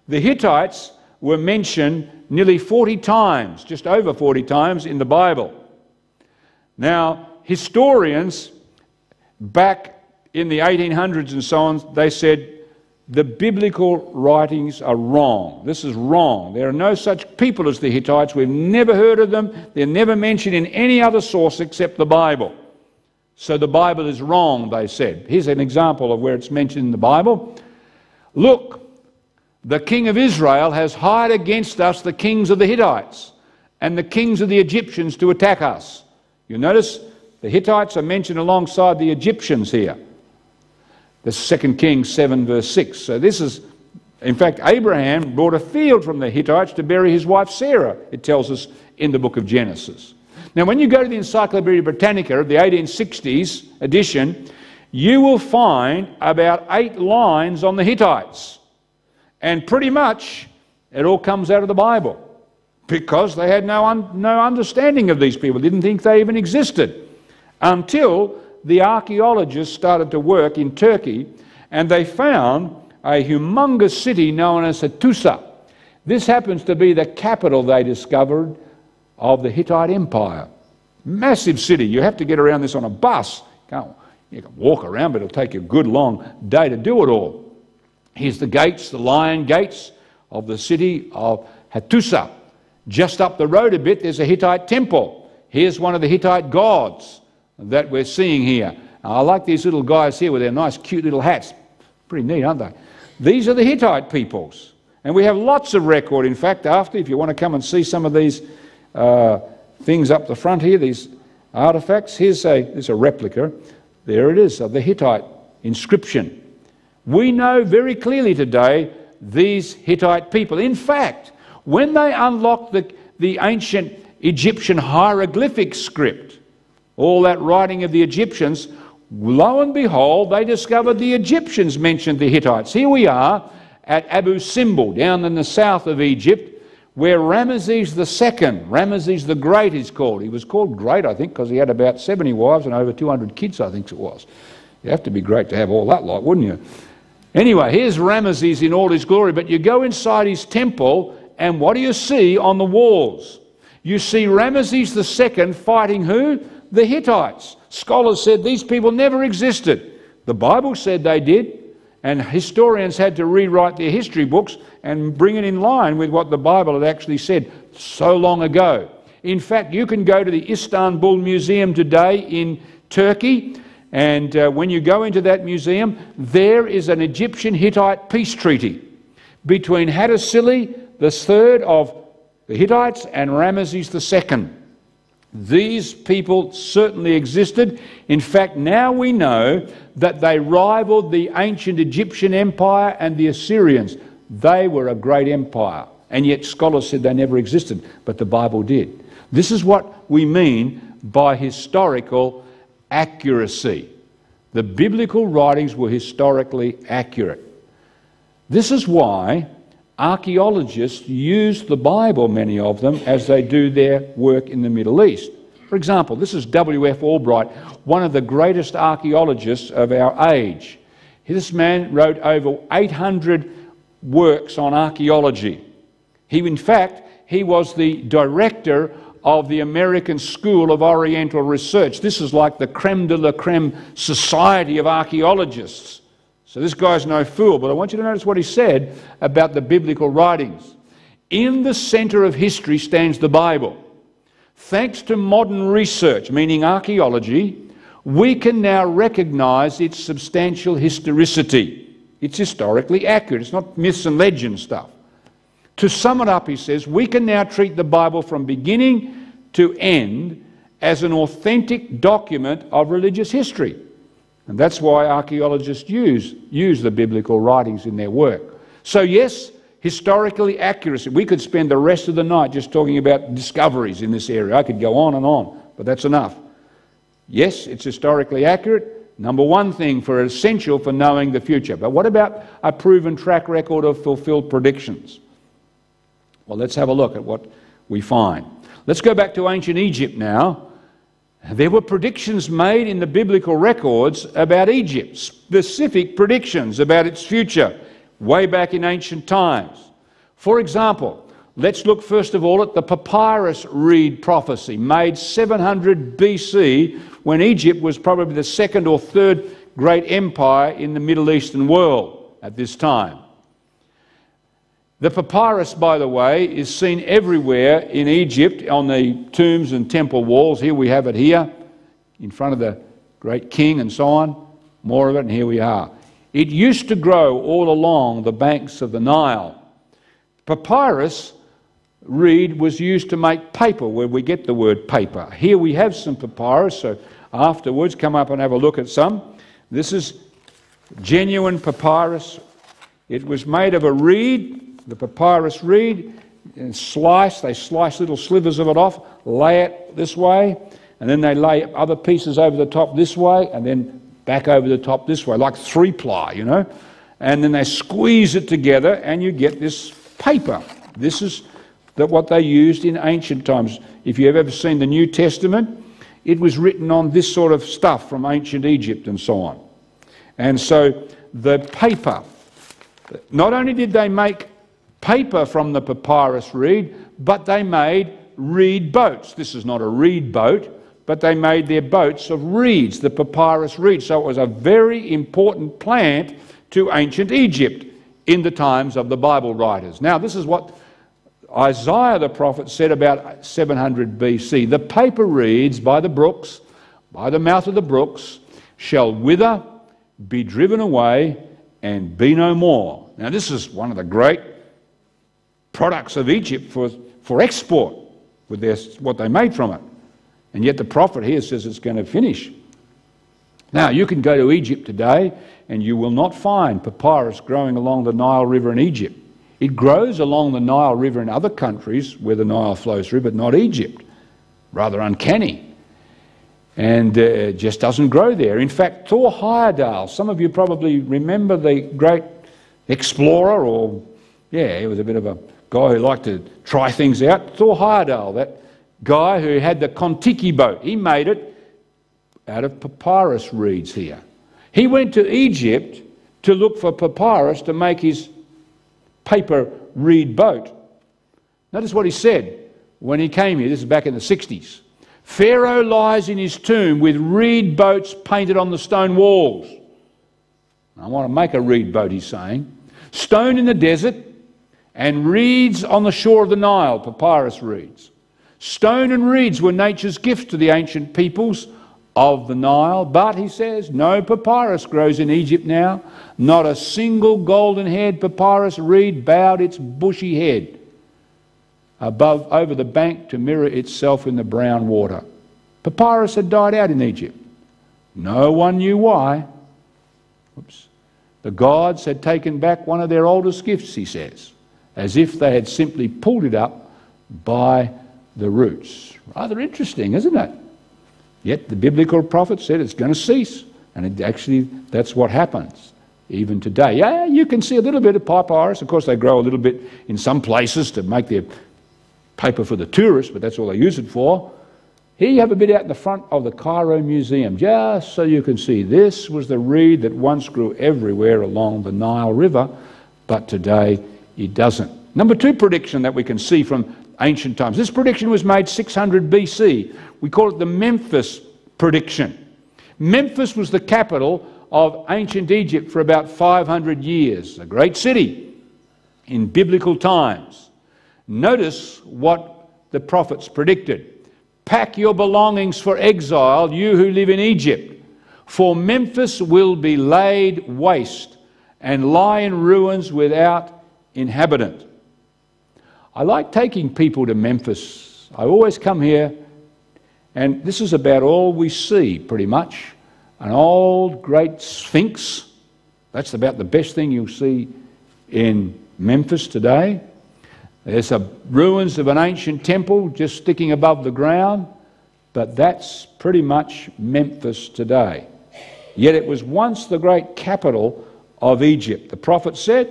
S2: The Hittites were mentioned nearly 40 times, just over 40 times in the Bible. Now, historians back in the 1800s and so on, they said the biblical writings are wrong. This is wrong. There are no such people as the Hittites. We've never heard of them. They're never mentioned in any other source except the Bible. So the Bible is wrong, they said. Here's an example of where it's mentioned in the Bible. Look, the king of Israel has hired against us the kings of the Hittites and the kings of the Egyptians to attack us. You notice the Hittites are mentioned alongside the Egyptians here. The 2 Kings 7 verse 6. So this is, in fact, Abraham brought a field from the Hittites to bury his wife Sarah, it tells us in the book of Genesis. Now when you go to the Encyclopedia Britannica of the 1860s edition, you will find about 8 lines on the Hittites. And pretty much it all comes out of the Bible, because they had no understanding of these people, didn't think they even existed, until the archaeologists started to work in Turkey and they found a humongous city known as Hattusa. This happens to be the capital, they discovered, of the Hittite Empire. Massive city. You have to get around this on a bus. You can walk around, but it'll take you a good long day to do it all. Here's the gates, the lion gates of the city of Hattusa. Just up the road a bit, there's a Hittite temple. Here's one of the Hittite gods that we're seeing here. I like these little guys here with their nice, cute little hats. Pretty neat, aren't they? These are the Hittite peoples. And we have lots of record. In fact, after, if you want to come and see some of these things up the front here, these artifacts, here's a replica. There it is, of the Hittite inscription. We know very clearly today these Hittite people. In fact, when they unlocked the ancient Egyptian hieroglyphic script, all that writing of the Egyptians, lo and behold, they discovered the Egyptians mentioned the Hittites. Here we are at Abu Simbel, down in the south of Egypt, where Ramesses II, Ramesses the Great is called. He was called Great, I think, because he had about 70 wives and over 200 kids, I think it was. You have to be great to have all that lot, wouldn't you? Anyway, here's Ramesses in all his glory, but you go inside his temple, and what do you see on the walls? You see Ramesses II fighting who? The Hittites. Scholars said these people never existed. The Bible said they did, and historians had to rewrite their history books and bring it in line with what the Bible had actually said so long ago. In fact, you can go to the Istanbul Museum today in Turkey, and when you go into that museum, there is an Egyptian-Hittite peace treaty between Hattusili III of the Hittites and Ramesses II. These people certainly existed. In fact, now we know that they rivaled the ancient Egyptian Empire and the Assyrians. They were a great empire, and yet scholars said they never existed, but the Bible did. This is what we mean by historical accuracy. The biblical writings were historically accurate. This is why archaeologists use the Bible, many of them, as they do their work in the Middle East. For example, this is W.F. Albright, one of the greatest archaeologists of our age. This man wrote over 800 works on archaeology. In fact, he was the director of the American School of Oriental Research. This is like the creme de la creme society of archaeologists. So this guy's no fool, but I want you to notice what he said about the biblical writings. In the center of history stands the Bible. Thanks to modern research, meaning archaeology, we can now recognize its substantial historicity. It's historically accurate. It's not myths and legends stuff. To sum it up, he says, we can now treat the Bible from beginning to end as an authentic document of religious history. And that's why archaeologists use the biblical writings in their work. So yes, historically accuracy. We could spend the rest of the night just talking about discoveries in this area. I could go on and on, but that's enough. Yes, it's historically accurate. Number one thing essential for knowing the future. But what about a proven track record of fulfilled predictions? Well, let's have a look at what we find. Let's go back to ancient Egypt now. There were predictions made in the biblical records about Egypt, specific predictions about its future, way back in ancient times. For example, let's look first of all at the papyrus reed prophecy, made 700 BC, when Egypt was probably the second or third great empire in the Middle Eastern world at this time. The papyrus, by the way, is seen everywhere in Egypt on the tombs and temple walls. Here we have it here, in front of the great king and so on. More of it, and here we are. It used to grow all along the banks of the Nile. Papyrus reed was used to make paper, where we get the word paper. Here we have some papyrus, so afterwards come up and have a look at some. This is genuine papyrus. It was made of a reed, the papyrus reed, and they slice little slivers of it off, lay it this way, and then they lay other pieces over the top this way, and then back over the top this way, like 3-ply, you know. And then they squeeze it together, and you get this paper. This is what they used in ancient times. If you've ever seen the New Testament, it was written on this sort of stuff from ancient Egypt and so on. And so the paper, not only did they make paper from the papyrus reed, but they made reed boats. This is not a reed boat, but they made their boats of reeds, the papyrus reed. So it was a very important plant to ancient Egypt in the times of the Bible writers. Now, this is what Isaiah the prophet said about 700 BC. The paper reeds by the brooks, by the mouth of the brooks, shall wither, be driven away, and be no more. Now, this is one of the great products of Egypt for export, with what they made from it. And yet the prophet here says it's going to finish. Now, you can go to Egypt today and you will not find papyrus growing along the Nile River in Egypt. It grows along the Nile River in other countries where the Nile flows through, but not Egypt. Rather uncanny. And it just doesn't grow there. In fact, Thor Heyerdahl, some of you probably remember the great explorer, he was a bit of a guy who liked to try things out. Thor Heyerdahl, that guy who had the Kon-Tiki boat, he made it out of papyrus reeds here. He went to Egypt to look for papyrus to make his paper reed boat. Notice what he said when he came here. This is back in the 60s. Pharaoh lies in his tomb with reed boats painted on the stone walls. I want to make a reed boat, he's saying. Stone in the desert and reeds on the shore of the Nile, papyrus reeds. Stone and reeds were nature's gifts to the ancient peoples of the Nile, but, he says, no papyrus grows in Egypt now. Not a single golden-haired papyrus reed bowed its bushy head over the bank to mirror itself in the brown water. Papyrus had died out in Egypt. No one knew why. The gods had taken back one of their oldest gifts, he says, as if they had simply pulled it up by the roots. Rather interesting, isn't it? Yet the biblical prophet said it's going to cease. And that's what happens even today. Yeah, you can see a little bit of papyrus. Of course, they grow a little bit in some places to make their paper for the tourists, but that's all they use it for. Here you have a bit out in the front of the Cairo Museum, just so you can see this was the reed that once grew everywhere along the Nile River, but today it doesn't. Number 2 prediction that we can see from ancient times. This prediction was made 600 BC. We call it the Memphis prediction. Memphis was the capital of ancient Egypt for about 500 years, a great city in biblical times. Notice what the prophets predicted. Pack your belongings for exile, you who live in Egypt, for Memphis will be laid waste and lie in ruins without inhabitant. I like taking people to Memphis. I always come here, and this is about all we see, pretty much. An old great sphinx. That's about the best thing you'll see in Memphis today. There's ruins of an ancient temple just sticking above the ground, but that's pretty much Memphis today. Yet it was once the great capital of Egypt. The prophet said,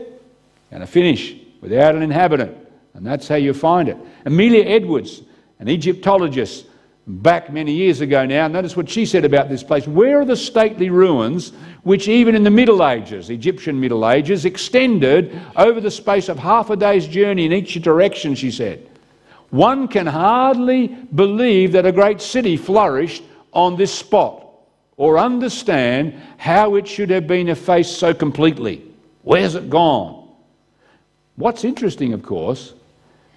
S2: going to finish without an inhabitant. And that's how you find it. Amelia Edwards, an Egyptologist, back many years ago now, notice what she said about this place. Where are the stately ruins which even in the Middle Ages, Egyptian Middle Ages, extended over the space of half a day's journey in each direction, she said. One can hardly believe that a great city flourished on this spot or understand how it should have been effaced so completely. Where's it gone? What's interesting, of course,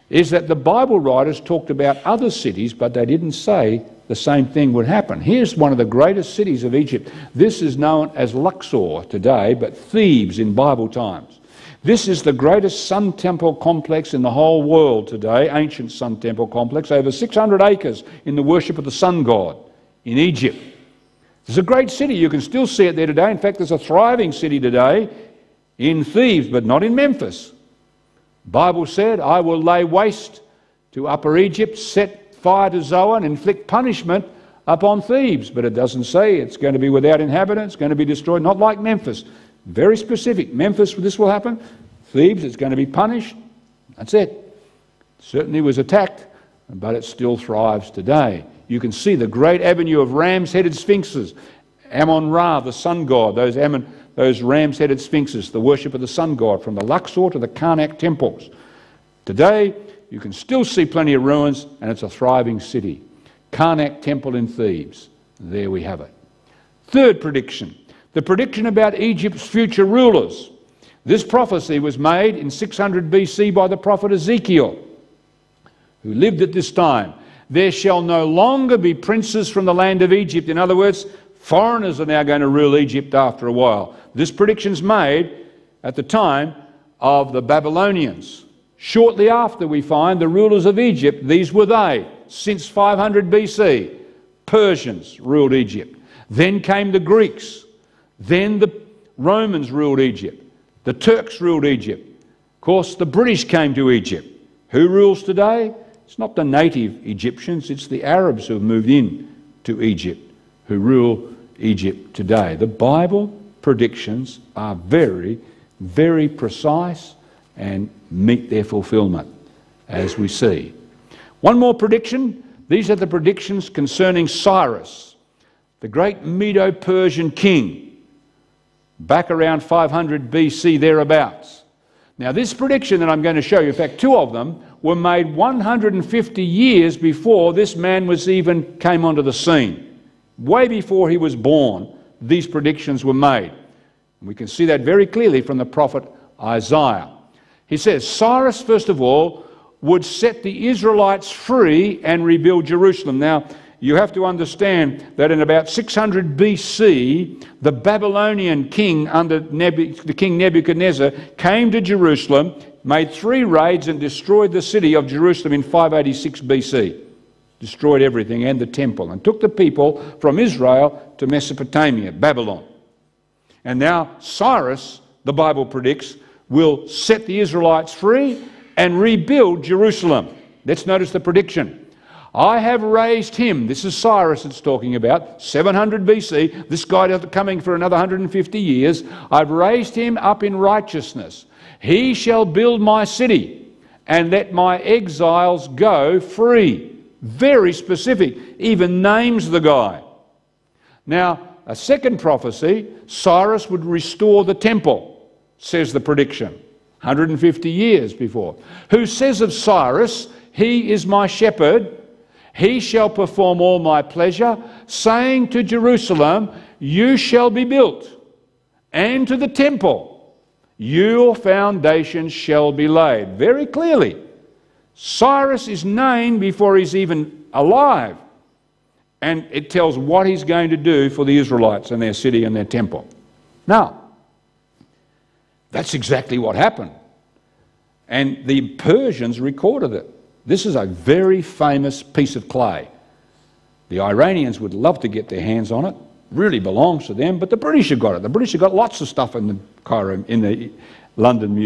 S2: is that the Bible writers talked about other cities, but they didn't say the same thing would happen. Here's one of the greatest cities of Egypt. This is known as Luxor today, but Thebes in Bible times. This is the greatest sun temple complex in the whole world today, ancient sun temple complex, over 600 acres in the worship of the sun god in Egypt. It's a great city. You can still see it there today. In fact, there's a thriving city today in Thebes, but not in Memphis. The Bible said, I will lay waste to Upper Egypt, set fire to Zoan, inflict punishment upon Thebes. But it doesn't say it's going to be without inhabitants, going to be destroyed, not like Memphis. Very specific. Memphis, this will happen. Thebes, it's going to be punished. That's it. Certainly was attacked, but it still thrives today. You can see the great avenue of ram's-headed sphinxes. Ammon-Ra, the sun god, those ram's-headed sphinxes, the worship of the sun god, from the Luxor to the Karnak temples. Today, you can still see plenty of ruins, and it's a thriving city. Karnak temple in Thebes. There we have it. Third prediction, the prediction about Egypt's future rulers. This prophecy was made in 600 BC by the prophet Ezekiel, who lived at this time. There shall no longer be princes from the land of Egypt. In other words, foreigners are now going to rule Egypt after a while. This prediction's made at the time of the Babylonians. Shortly after, we find the rulers of Egypt, these were they, since 500 BC. Persians ruled Egypt. Then came the Greeks. Then the Romans ruled Egypt. The Turks ruled Egypt. Of course, the British came to Egypt. Who rules today? It's not the native Egyptians, it's the Arabs who have moved in to Egypt who rule Egypt today. The Bible predictions are very, very precise and meet their fulfillment, as we see. One more prediction. These are the predictions concerning Cyrus, the great Medo-Persian king, back around 500 BC thereabouts. Now, this prediction that I'm going to show you, in fact, two of them, were made 150 years before this man came onto the scene. Way before he was born, these predictions were made. We can see that very clearly from the prophet Isaiah. He says, Cyrus, first of all, would set the Israelites free and rebuild Jerusalem. Now, you have to understand that in about 600 BC, the Babylonian king under the king Nebuchadnezzar came to Jerusalem, made 3 raids and destroyed the city of Jerusalem in 586 BC. Destroyed everything and the temple, and took the people from Israel to Mesopotamia, Babylon. And now Cyrus, the Bible predicts, will set the Israelites free and rebuild Jerusalem. Let's notice the prediction. I have raised him, this is Cyrus it's talking about, 700 BC, this guy coming for another 150 years, I've raised him up in righteousness. He shall build my city and let my exiles go free. Very specific, even names the guy. Now, a second prophecy, Cyrus would restore the temple, says the prediction, 150 years before. Who says of Cyrus, he is my shepherd, he shall perform all my pleasure, saying to Jerusalem, you shall be built, and to the temple, your foundations shall be laid. Very clearly, Cyrus is named before he's even alive, and it tells what he's going to do for the Israelites and their city and their temple. Now, that's exactly what happened, and the Persians recorded it. This is a very famous piece of clay. The Iranians would love to get their hands on it. Really belongs to them, but the British have got it. The British have got lots of stuff in the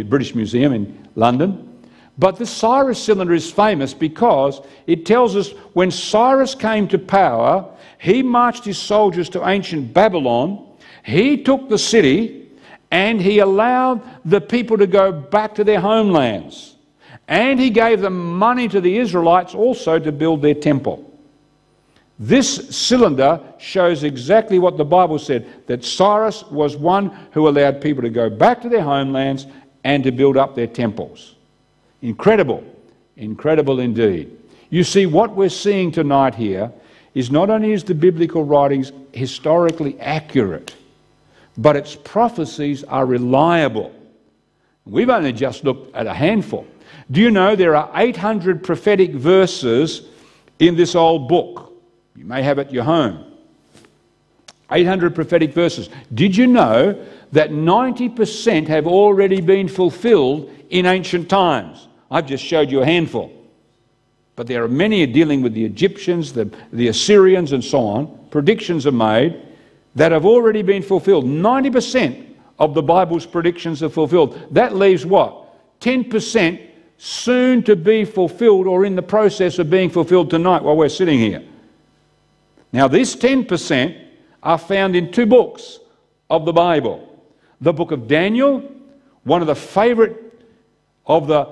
S2: British Museum in London. But the Cyrus cylinder is famous because it tells us when Cyrus came to power, he marched his soldiers to ancient Babylon, he took the city, and he allowed the people to go back to their homelands. And he gave them money to the Israelites also to build their temple. This cylinder shows exactly what the Bible said, that Cyrus was one who allowed people to go back to their homelands and to build up their temples. Incredible, incredible indeed. You see, what we're seeing tonight here is not only is the biblical writings historically accurate, but its prophecies are reliable. We've only just looked at a handful. Do you know there are 800 prophetic verses in this old book? You may have it at your home. 800 prophetic verses. Did you know that 90% have already been fulfilled in ancient times? I've just showed you a handful. But there are many dealing with the Egyptians, the Assyrians and so on. Predictions are made that have already been fulfilled. 90% of the Bible's predictions are fulfilled. That leaves what? 10% soon to be fulfilled or in the process of being fulfilled tonight while we're sitting here. Now, these 10% are found in two books of the Bible. The book of Daniel, one of the favourite of the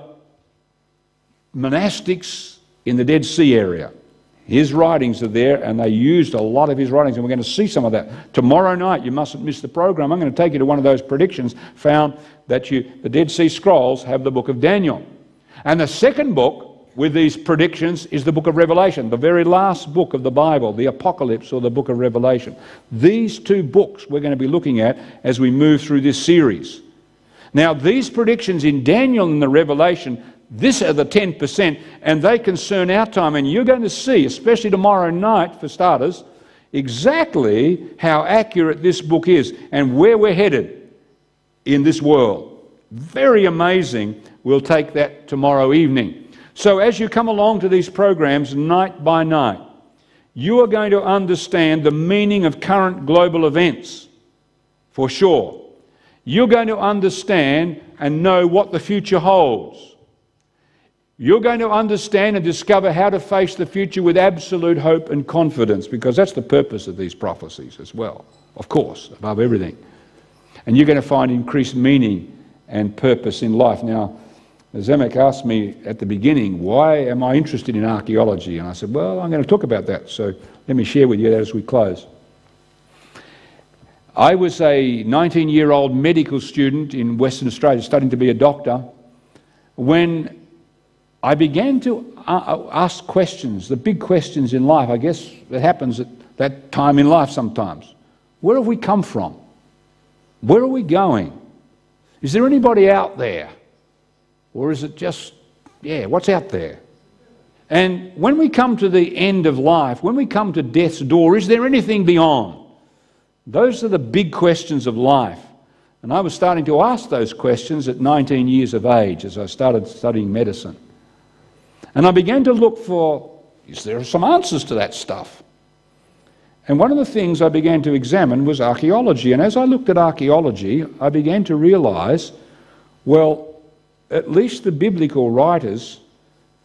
S2: monastics in the Dead Sea area. His writings are there, and they used a lot of his writings, and we're going to see some of that. Tomorrow night, you mustn't miss the program. I'm going to take you to one of those predictions found that the Dead Sea Scrolls have the book of Daniel. And the second book with these predictions is the book of Revelation, the very last book of the Bible, the Apocalypse or the book of Revelation. These two books we're going to be looking at as we move through this series. Now, these predictions in Daniel and the Revelation, these are the 10%, and they concern our time. And you're going to see, especially tomorrow night for starters, exactly how accurate this book is and where we're headed in this world. Very amazing. We'll take that tomorrow evening. So as you come along to these programs night by night, you are going to understand the meaning of current global events, for sure. You're going to understand and know what the future holds. You're going to understand and discover how to face the future with absolute hope and confidence, because that's the purpose of these prophecies as well, of course, above everything. And you're going to find increased meaning and purpose in life. Now, Zemek asked me at the beginning, why am I interested in archaeology? And I said, well, I'm going to talk about that. So let me share with you that as we close. I was a 19-year-old medical student in Western Australia, studying to be a doctor, when I began to ask questions, the big questions in life. I guess that happens at that time in life sometimes. Where have we come from? Where are we going? Is there anybody out there? Or is it just, what's out there? And when we come to the end of life, when we come to death's door, is there anything beyond? Those are the big questions of life. And I was starting to ask those questions at 19 years of age as I started studying medicine. And I began to look for, is there some answers to that stuff? And one of the things I began to examine was archaeology. And as I looked at archaeology, I began to realise, well, at least the biblical writers,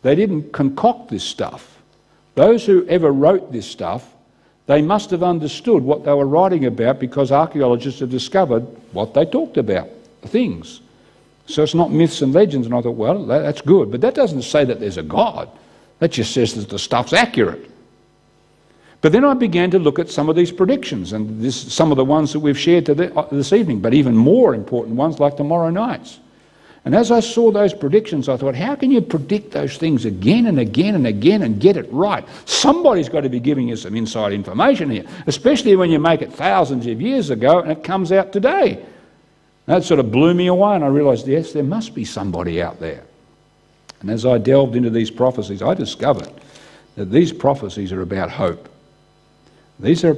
S2: they didn't concoct this stuff. Those who ever wrote this stuff, they must have understood what they were writing about, because archaeologists have discovered what they talked about, things. So it's not myths and legends. And I thought, well, that's good. But that doesn't say that there's a God. That just says that the stuff's accurate. But then I began to look at some of these predictions, and some of the ones that we've shared this evening, but even more important ones like tomorrow night's. And as I saw those predictions, I thought, how can you predict those things again and again and again and get it right? Somebody's got to be giving you some inside information here, especially when you make it thousands of years ago and it comes out today. That sort of blew me away, and I realised, yes, there must be somebody out there. And as I delved into these prophecies, I discovered that these prophecies are about hope. These are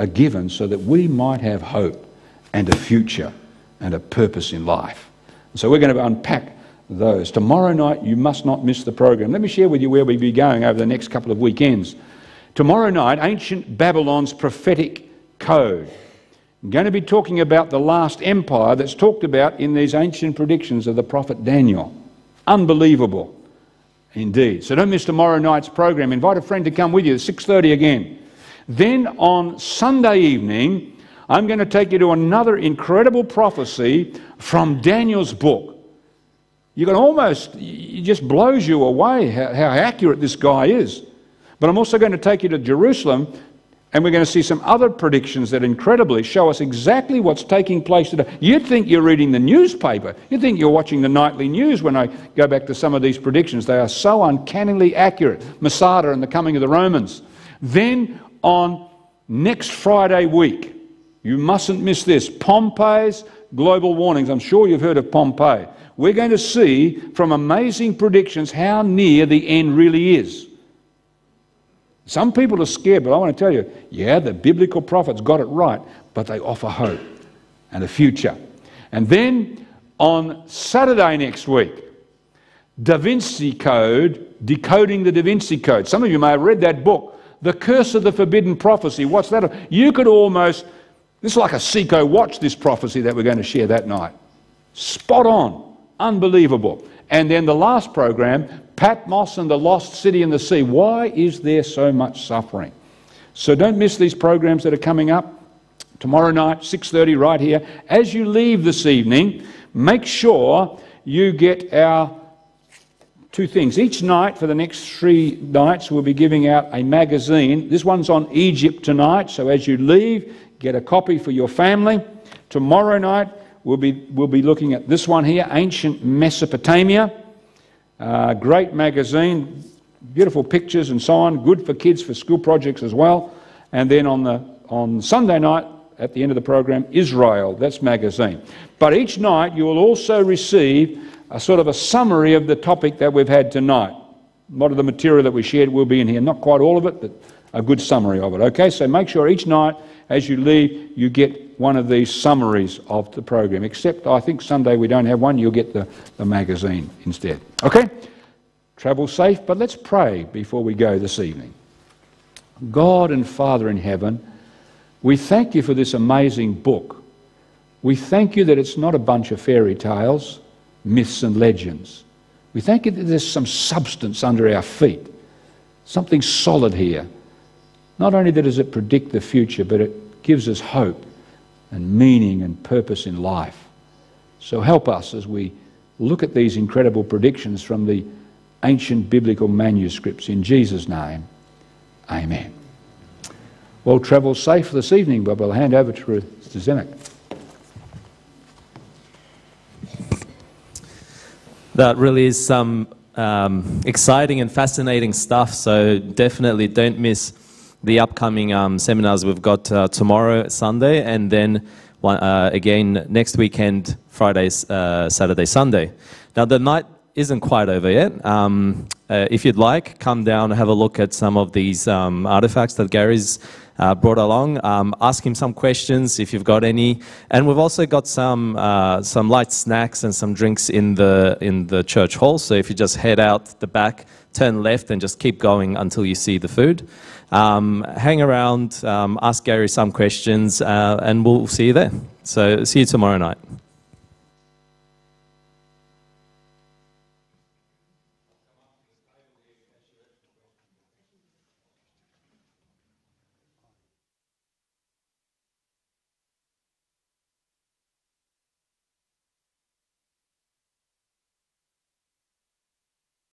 S2: given so that we might have hope and a future and a purpose in life. So we're going to unpack those. Tomorrow night, you must not miss the program. Let me share with you where we'll be going over the next couple of weekends. Tomorrow night, Ancient Babylon's Prophetic Code. I'm going to be talking about the last empire that's talked about in these ancient predictions of the prophet Daniel. Unbelievable, indeed. So don't miss tomorrow night's program. Invite a friend to come with you at 6:30 again. Then on Sunday evening, I'm going to take you to another incredible prophecy from Daniel's book. You can almost, it just blows you away how accurate this guy is. But I'm also going to take you to Jerusalem, and we're going to see some other predictions that incredibly show us exactly what's taking place today. You'd think you're reading the newspaper. You'd think you're watching the nightly news when I go back to some of these predictions. They are so uncannily accurate. Masada and the coming of the Romans. Then on next Friday week, you mustn't miss this, Pompeii's global warnings. I'm sure you've heard of Pompeii. We're going to see from amazing predictions how near the end really is. Some people are scared, but I want to tell you, yeah, the biblical prophets got it right, but they offer hope and a future. And then on Saturday next week, Da Vinci Code, Decoding the Da Vinci Code. Some of you may have read that book, The Curse of the Forbidden Prophecy. What's that? You could almost, this is like a Seiko watch, this prophecy that we're going to share that night. Spot on. Unbelievable. And then the last program, Patmos and the Lost City in the Sea. Why is there so much suffering? So don't miss these programs that are coming up. Tomorrow night, 6:30 right here. As you leave this evening, make sure you get our two things. Each night for the next 3 nights we'll be giving out a magazine. This one's on Egypt tonight, so as you leave, get a copy for your family. Tomorrow night we'll be looking at this one here, Ancient Mesopotamia. Great magazine, beautiful pictures and so on, good for kids for school projects as well. And then on Sunday night, at the end of the program, Israel, that's magazine. But each night you will also receive a sort of a summary of the topic that we've had tonight. A lot of the material that we shared will be in here, not quite all of it, but a good summary of it. Okay, so make sure each night as you leave you get one of these summaries of the program, except I think Sunday we don't have one, you'll get the magazine instead. Okay, travel safe, but let's pray before we go this evening. God and Father in heaven, we thank you for this amazing book. We thank you that it's not a bunch of fairy tales, myths and legends. We thank you that there's some substance under our feet, something solid here. Not only that does it predict the future, but it gives us hope and meaning and purpose in life. So help us as we look at these incredible predictions from the ancient biblical manuscripts. In Jesus' name, amen. Well, travel safe this evening, but we'll hand over to Mr. Zemek.
S1: That really is some exciting and fascinating stuff, so definitely don't miss the upcoming seminars we've got tomorrow, Sunday, and then again next weekend, Friday, Saturday, Sunday. Now the night isn't quite over yet. If you'd like, come down and have a look at some of these artifacts that Gary's brought along. Ask him some questions if you've got any. And we've also got some light snacks and some drinks in the church hall. So if you just head out the back, turn left, and just keep going until you see the food. Hang around, ask Gary some questions, and we'll see you there. So see you tomorrow night.